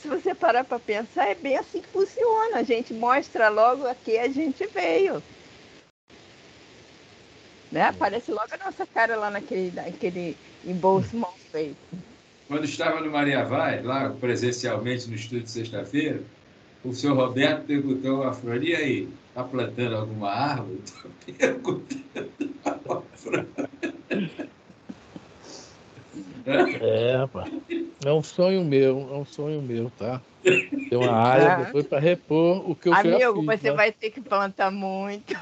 Se você parar para pensar, é bem assim que funciona. A gente mostra logo a que a gente veio. Né? Aparece logo a nossa cara lá naquele embolso mal feito. Quando estava no Maria Vai, lá presencialmente no estúdio de sexta-feira, o senhor Roberto perguntou a Fran, e aí, está plantando alguma árvore? Estou perguntando a Fran. Rapaz. É um sonho meu, tá? Tem uma área depois para repor o que eu já fiz. Amigo, você vai ter que plantar muito.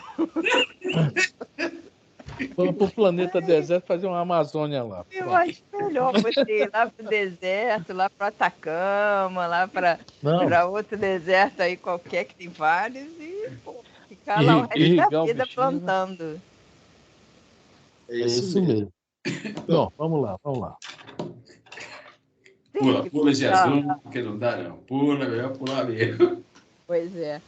Vamos para o planeta deserto fazer uma Amazônia lá. Eu acho melhor você ir lá para o deserto, lá para Atacama, lá para outro deserto aí qualquer, que tem vários, e ficar lá o resto da vida plantando. É isso mesmo. Bom, vamos lá. Pula de azul, porque não dá não. Pula, melhor pular mesmo. Pois é.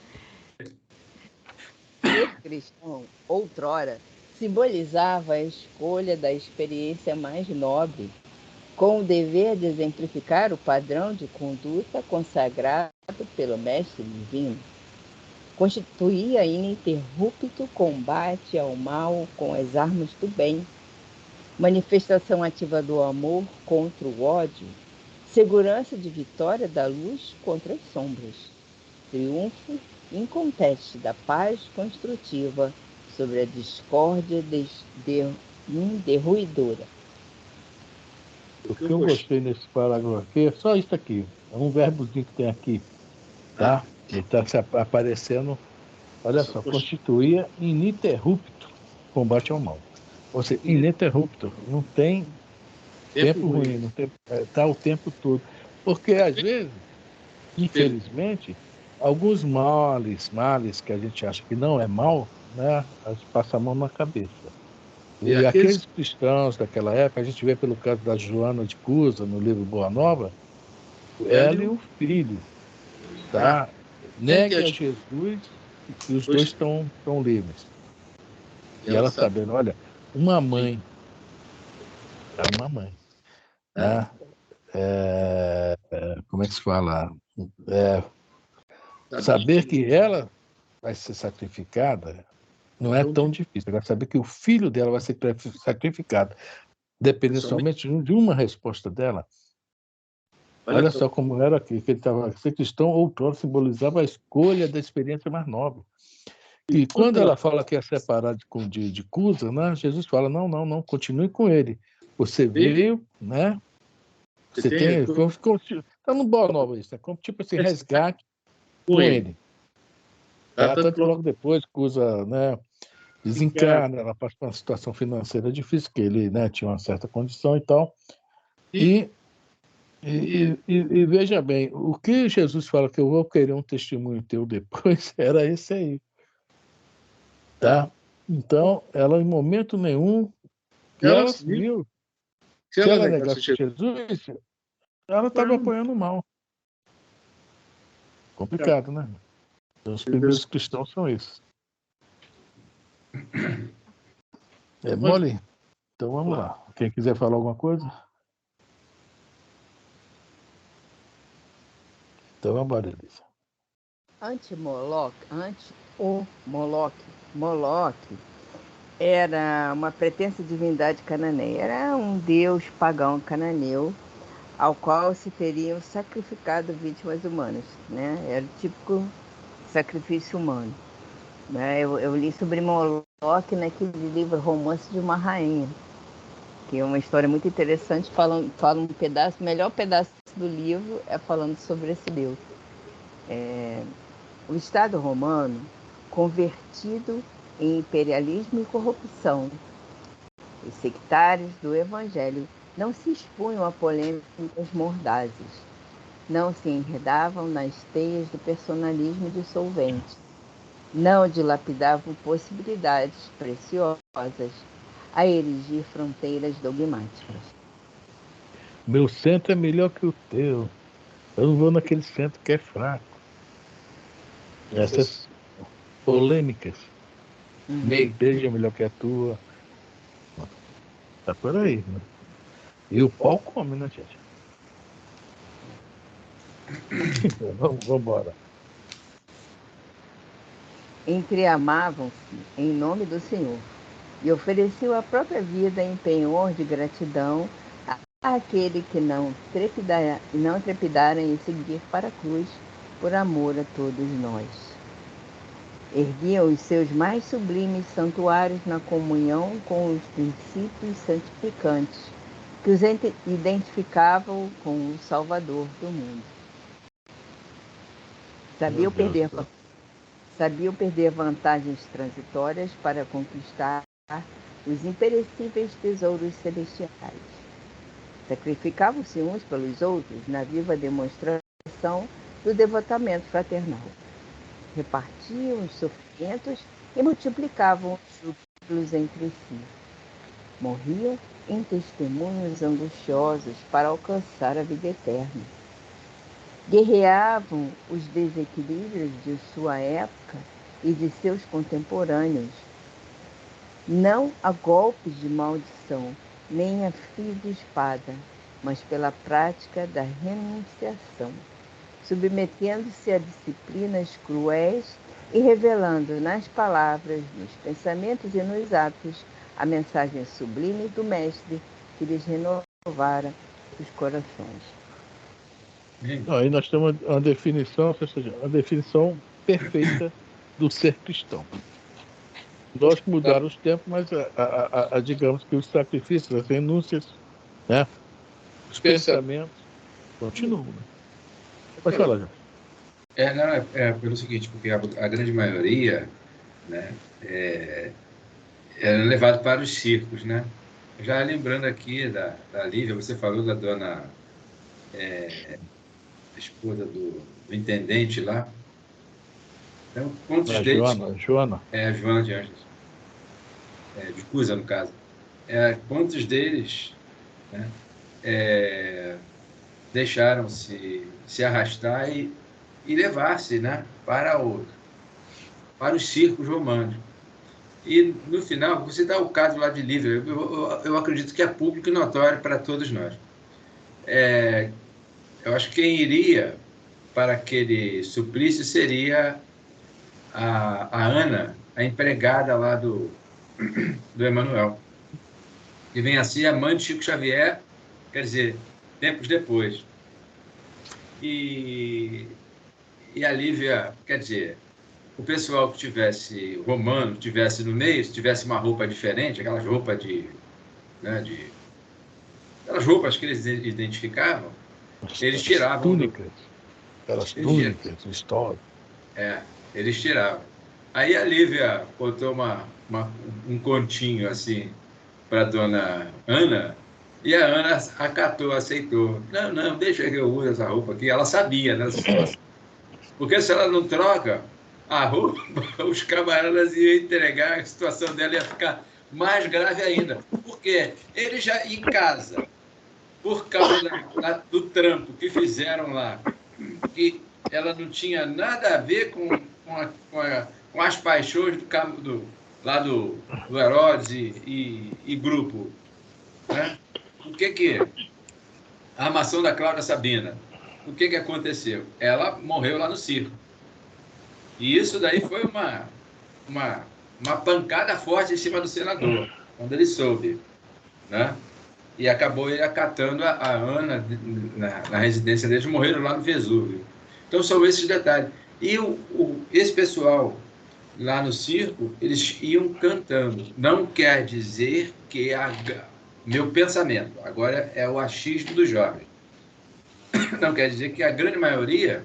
Ser cristão, outrora, simbolizava a escolha da experiência mais nobre, com o dever de exemplificar o padrão de conduta consagrado pelo Mestre Divino. Constituía ininterrupto combate ao mal com as armas do bem, manifestação ativa do amor contra o ódio, segurança de vitória da luz contra as sombras, triunfo inconteste da paz construtiva sobre a discórdia derruidora. O que eu gostei nesse parágrafo aqui é só isso aqui. É um verbozinho que tem aqui, tá? Ele está aparecendo. Olha só, constituía ininterrupto combate ao mal. Ou seja, ininterrupto. Não tem tempo ruim, não tem, tá o tempo todo. Porque, às vezes, infelizmente, alguns males que a gente acha que não é mal, né? A gente passa a mão na cabeça. E aqueles cristãos daquela época, a gente vê pelo caso da Joana de Cusa, no livro Boa Nova, ela e o filho, tá? Nega a Jesus e os dois estão livres. E ela sabendo, olha, uma mãe, né? Como é que se fala? Saber que ela vai ser sacrificada não é tão difícil. Agora, saber que o filho dela vai ser sacrificado, dependendo somente de uma resposta dela. Olha só como era aqui, que ele estava. Ser cristão outrora simbolizava a escolha da experiência mais nova. E quando ela fala que é separada de Cusa, né, Jesus fala: não, continue com ele. Você veio, né? Você tem. Está no Boa Nova isso, é como tipo assim, resgate com ele. Tá? Tanto que logo depois Cusa, né, desencarna, ela passa por uma situação financeira difícil, que ele, né, tinha uma certa condição e tal. E veja bem, o que Jesus fala que eu vou querer um testemunho teu depois era esse aí. Tá? Então, ela em momento nenhum, ela viu, se ela negasse Jesus, ela estava apoiando o mal. Complicado, né? Os primeiros cristãos são esses. É mole? Então vamos lá. Quem quiser falar alguma coisa? Então vamos embora, Elisa. Anti-Moloch, Moloch era uma pretensa divindade cananeia. Era um deus pagão cananeu ao qual se teriam sacrificado vítimas humanas, né? Era o típico sacrifício humano. Né? Eu li sobre Moloch naquele livro Romance de uma Rainha, que é uma história muito interessante, fala um pedaço, o melhor pedaço do livro é falando sobre esse deus. O Estado romano, convertido em imperialismo e corrupção, os sectários do Evangelho não se expunham a polêmicas mordazes, não se enredavam nas teias do personalismo dissolvente, não dilapidavam possibilidades preciosas a erigir fronteiras dogmáticas. Meu centro é melhor que o teu. Eu não vou naquele centro que é fraco. Essas polêmicas. Minha igreja é melhor que a tua. Tá por aí, né? E o pau come, né, gente? Vamos embora. Entreamavam-se em nome do Senhor e ofereciam a própria vida em penhor de gratidão àquele que não trepidara em seguir para a cruz por amor a todos nós. Erguiam os seus mais sublimes santuários na comunhão com os princípios santificantes que os identificavam com o Salvador do mundo. Sabiam perder vantagens transitórias para conquistar os imperecíveis tesouros celestiais. Sacrificavam-se uns pelos outros na viva demonstração do devotamento fraternal. Repartiam os sofrimentos e multiplicavam os júbilos entre si. Morriam em testemunhos angustiosos para alcançar a vida eterna. Guerreavam os desequilíbrios de sua época e de seus contemporâneos, não a golpes de maldição, nem a fio de espada, mas pela prática da renunciação, submetendo-se a disciplinas cruéis e revelando nas palavras, nos pensamentos e nos atos a mensagem sublime do Mestre que lhes renovara os corações. Aí nós temos uma definição, ou seja, a definição perfeita do ser cristão. Lógico que mudaram os tempos, mas digamos que os sacrifícios, as renúncias, né, os pensamentos continuam. Né? Pode falar, João. Pelo seguinte, porque a grande maioria, né, era levado para os circos, né? Já lembrando aqui da Lívia, você falou da dona esposa do intendente lá. Então, quantos deles... Joana. A Joana de Anjos. De Cusa, no caso. Quantos deles, né, deixaram-se se arrastar e levar-se, né, para os circos romanos. E, no final, você dá o caso lá de Lívia, eu acredito que é público e notório para todos nós. Eu acho que quem iria para aquele suplício seria a Ana, a empregada lá do Emanuel, que vem a ser a mãe de Chico Xavier, quer dizer, tempos depois. E a Lívia, quer dizer, o pessoal que tivesse romano, tivesse no meio, se tivesse uma roupa diferente, aquelas roupas aquelas roupas que eles identificavam, eles tiravam. Túnicas. Aquelas túnicas, história. Eles tiravam. Aí a Lívia contou um continho assim para a dona Ana, e a Ana acatou, aceitou. Não, deixa que eu use essa roupa aqui. Ela sabia dessa situação. Porque se ela não troca a roupa, os camaradas iam entregar, a situação dela ia ficar mais grave ainda. Porque ele já em casa, por causa do trampo que fizeram lá, que ela não tinha nada a ver com as paixões do Herodes e grupo né? O que a armação da Cláudia Sabina, o que aconteceu? Ela morreu lá no circo. E isso daí foi uma pancada forte em cima do senador, quando ele soube, né? E acabou ele acatando a Ana na residência deles, morreram lá no Vesúvio. Então são esses detalhes. E esse pessoal lá no circo, eles iam cantando. Não quer dizer que meu pensamento, agora é o achismo dos jovens, não quer dizer que a grande maioria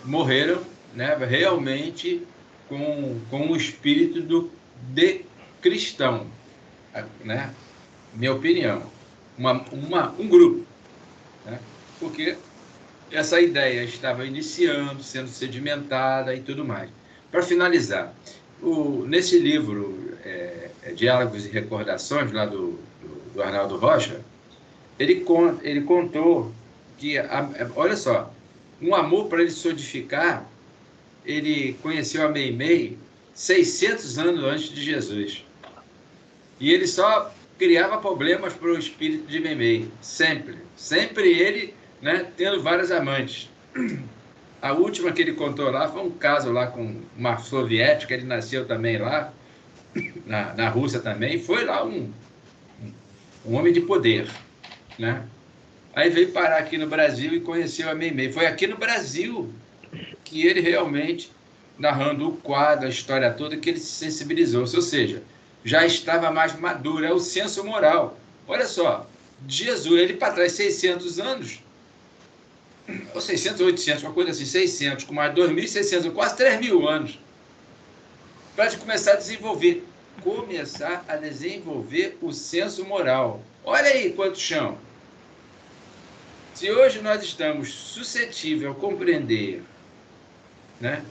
morreram, né, realmente com o espírito de cristão, né? Minha opinião. Um grupo, né? Porque essa ideia estava iniciando, sendo sedimentada e tudo mais. Para finalizar, nesse livro, Diálogos e Recordações, lá do Arnaldo Rocha, ele contou que, olha só, um amor para ele solidificar, ele conheceu a Meimei 600 anos antes de Jesus. E ele só criava problemas para o espírito de Meimei, sempre. Sempre ele, né, tendo várias amantes. A última que ele contou lá foi um caso lá com uma soviética, ele nasceu também lá, na Rússia também, foi lá um homem de poder, né? Aí veio parar aqui no Brasil e conheceu a Meimei. Foi aqui no Brasil que ele realmente, narrando o quadro, a história toda, que ele se sensibilizou. Ou seja, já estava mais maduro, é o senso moral. Olha só, Jesus, ele para trás 600 anos, ou 600, 800, uma coisa assim, 600, com mais 2.600, quase 3.000 anos, para começar a desenvolver o senso moral. Olha aí quanto chão. Se hoje nós estamos suscetíveis a compreender, né,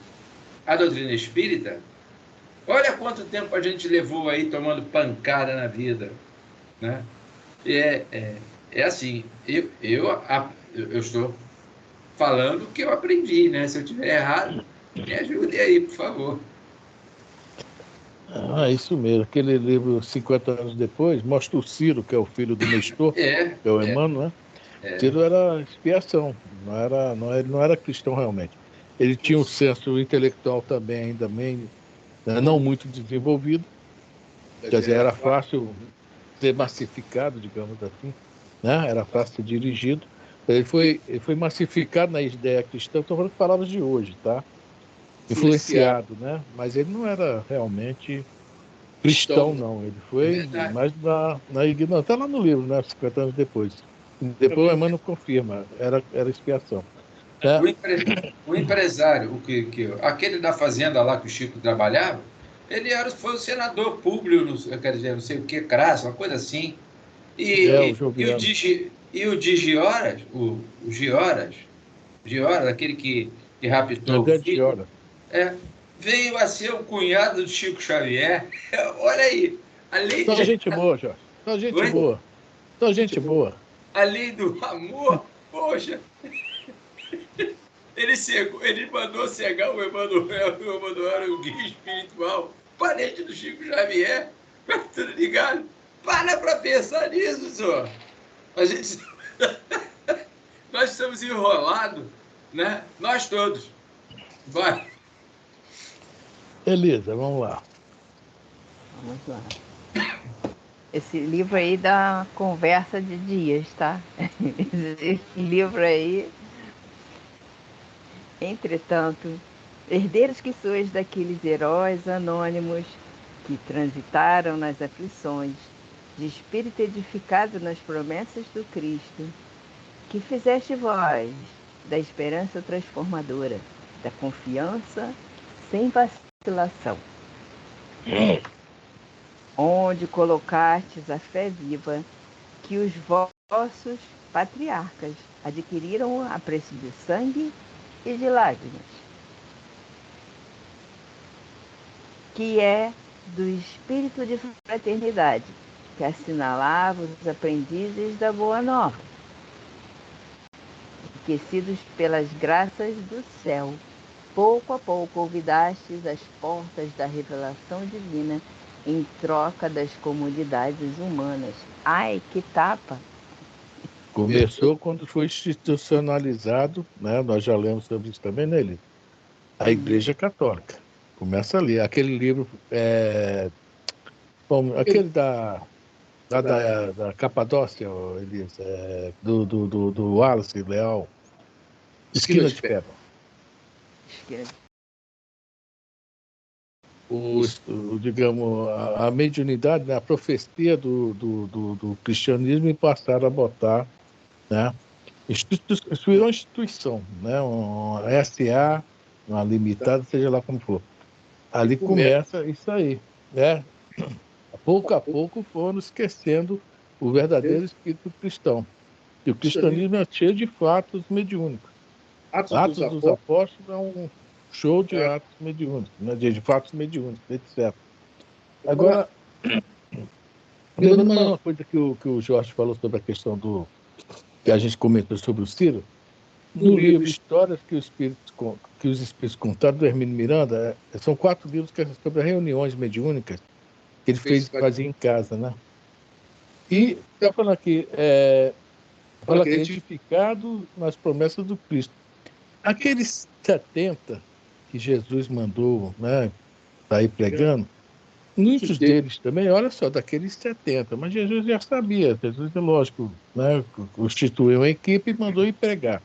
a doutrina espírita, olha quanto tempo a gente levou aí tomando pancada na vida, né? É assim, eu estou falando o que eu aprendi, né? Se eu estiver errado, me ajude aí, por favor. Isso mesmo. Aquele livro, 50 anos depois, mostra o Ciro, que é o filho do Nestor, que é o Emmanuel, né? Ciro era expiação, ele não era cristão realmente. Ele tinha um senso intelectual também, ainda bem, não muito desenvolvido, quer dizer, era fácil ser massificado, digamos assim, né? Era fácil ser dirigido. Ele foi massificado na ideia cristã, estou falando de palavras de hoje, tá? Influenciado, né? Mas ele não era realmente cristão, não. Ele foi mais na ignorância. Está lá no livro, né? 50 anos depois. Depois o Emmanuel confirma, era expiação. Né? O empresário, aquele da fazenda lá que o Chico trabalhava, ele foi o senador Públio, quer dizer, não sei o que, Crasso, uma coisa assim. O de Gioras, o Gioras, aquele que raptou o filho, veio a ser o cunhado do Chico Xavier. Olha aí. Só gente boa, Jorge. Só gente boa. Só gente boa. Além do amor, poxa. Ele mandou cegar o Emanuel era o guia espiritual, parente do Chico Xavier. Tudo ligado? Para pensar nisso, senhor. Nós estamos enrolados, né? Nós todos. Vai. Elisa, vamos lá. Vamos lá. Esse livro aí dá conversa de dias, tá? Esse livro aí. Entretanto, herdeiros que sois daqueles heróis anônimos que transitaram nas aflições, de espírito edificado nas promessas do Cristo, que fizeste vós da esperança transformadora, da confiança sem vacilação, onde colocastes a fé viva que os vossos patriarcas adquiriram a preço de sangue e de lágrimas, que é do espírito de fraternidade que assinalava os aprendizes da Boa Nova, enriquecidos pelas graças do céu. Pouco a pouco olvidastes as portas da revelação divina em troca das comunidades humanas. Ai, que tapa! Começou quando foi institucionalizado, né? Nós já lemos sobre isso também, né, Eli? A Igreja Católica. Começa ali. Aquele livro, bom, aquele da Capadócia, Elias, do Wallace Leal, Esquina de Pedra. Digamos, a mediunidade, né, a profecia do cristianismo, e passaram a botar, né, virou uma instituição, né, uma SA, uma limitada, seja lá como for. Ali começa isso aí, né? Pouco a pouco foram esquecendo o verdadeiro espírito cristão. E o cristianismo é cheio de fatos mediúnicos. Atos dos Apóstolos é um show de atos mediúnicos, né? De fatos mediúnicos, etc. Agora, lembrando uma coisa que o Jorge falou sobre a questão que a gente comentou sobre o Ciro, no livro Histórias que os Espíritos Contaram, do Hermínio Miranda, são 4 livros que é sobre reuniões mediúnicas que ele fazia em casa, né? E está falando aqui, fala que é edificado nas promessas do Cristo. Aqueles 70 que Jesus mandou, né, sair pregando, muitos deles também, olha só, daqueles 70, mas Jesus já sabia, Jesus, é lógico, né, constituiu uma equipe e mandou ir pregar.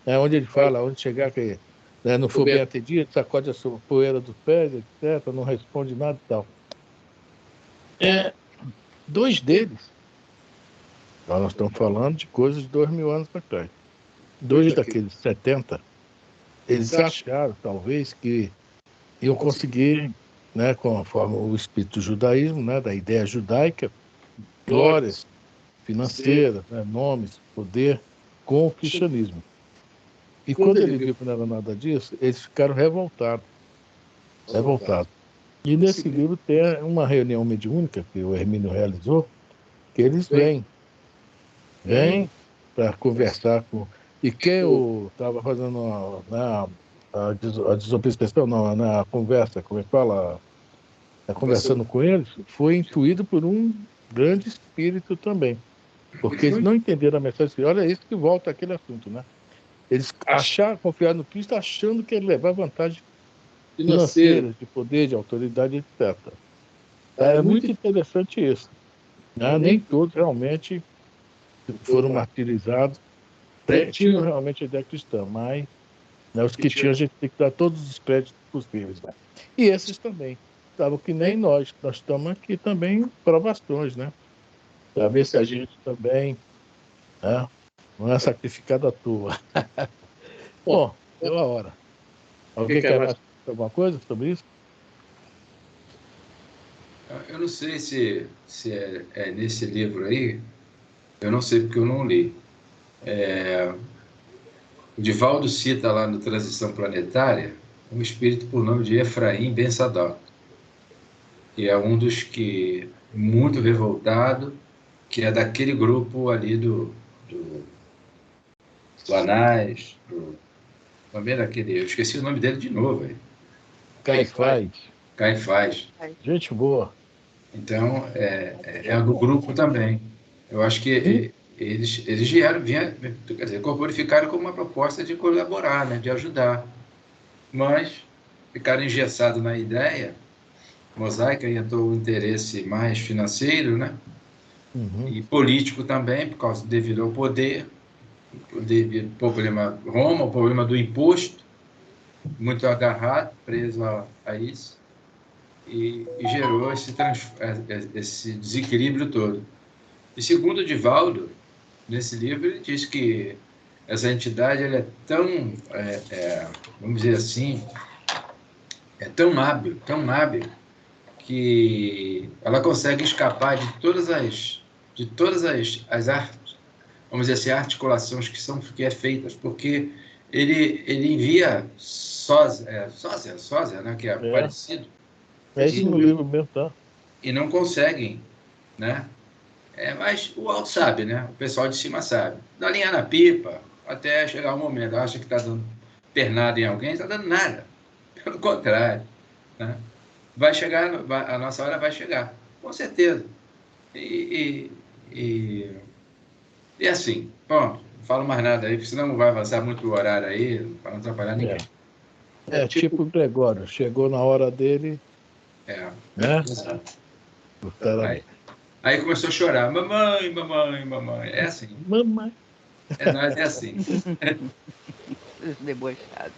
Onde ele fala, onde chegar, que não for bem atendido, sacode a sua poeira dos pés, etc., não responde nada e tal. 2 deles, nós estamos falando de coisas de 2.000 anos atrás. 2 daqueles 70, eles acharam, talvez, que iam conseguir, né, conforme o espírito do judaísmo, né, da ideia judaica, glórias financeiras, né, nomes, poder, com o cristianismo. E quando ele viu que não era nada disso, eles ficaram revoltados. E nesse livro tem uma reunião mediúnica que o Hermínio realizou, que eles vêm para conversar com... E quem eu estava fazendo a desobsessão, não, na conversa, como é que fala? Conversando com eles, foi intuído por um grande espírito também. Porque eles não entenderam a mensagem. Olha, isso que volta àquele assunto, né? Eles confiaram no Cristo achando que ele levava vantagem financeira, de poder, de autoridade, etc. É muito interessante isso. Né? Nem todos realmente foram martirizados, tinham realmente a ideia cristã, mas, né, os que tinham, a gente tem que dar todos os créditos possíveis. Né? E esses também. Estavam que nem nós estamos aqui também provações, né? Para ver se a gente também, né, não é sacrificado à toa. Bom, deu a hora. Alguém quer mais alguma coisa sobre isso? Eu não sei se é nesse livro aí, eu não sei porque eu não li. O Divaldo cita lá no Transição Planetária um espírito por nome de Efraim Ben Sadoc, que é um dos que, muito revoltado, que é daquele grupo ali do Anás, também daquele, eu esqueci o nome dele de novo. Caifás. Gente boa. Então, é do grupo também. Eu acho que eles quer dizer, corporificaram como uma proposta de colaborar, né, de ajudar. Mas ficaram engessados na ideia, Mosaica entrou o interesse mais financeiro, né? E político também, devido ao poder, devido ao problema Roma, o problema do imposto, muito agarrado, preso a isso, e gerou esse desequilíbrio todo. E segundo Divaldo, nesse livro, ele diz que essa entidade ela é tão, vamos dizer assim, é tão hábil, que ela consegue escapar de todas as vamos dizer assim, articulações que é feitas, porque ele envia sósia, né, que é parecido. É isso no livro mesmo, tá? E não conseguem, né? Mas o alto sabe, né? O pessoal de cima sabe. Dá linha na pipa, até chegar o momento, acha que está dando pernada em alguém, está dando nada. Pelo contrário, né? vai chegar, a nossa hora vai chegar, com certeza. E assim, pronto, não falo mais nada aí, porque senão não vai avançar muito o horário aí, para não atrapalhar ninguém. Tipo o Gregório, chegou na hora dele, né? Exato. Aí, Aí começou a chorar, mamãe, mamãe, mamãe. É assim. mamãe. Nós é assim. Debochado.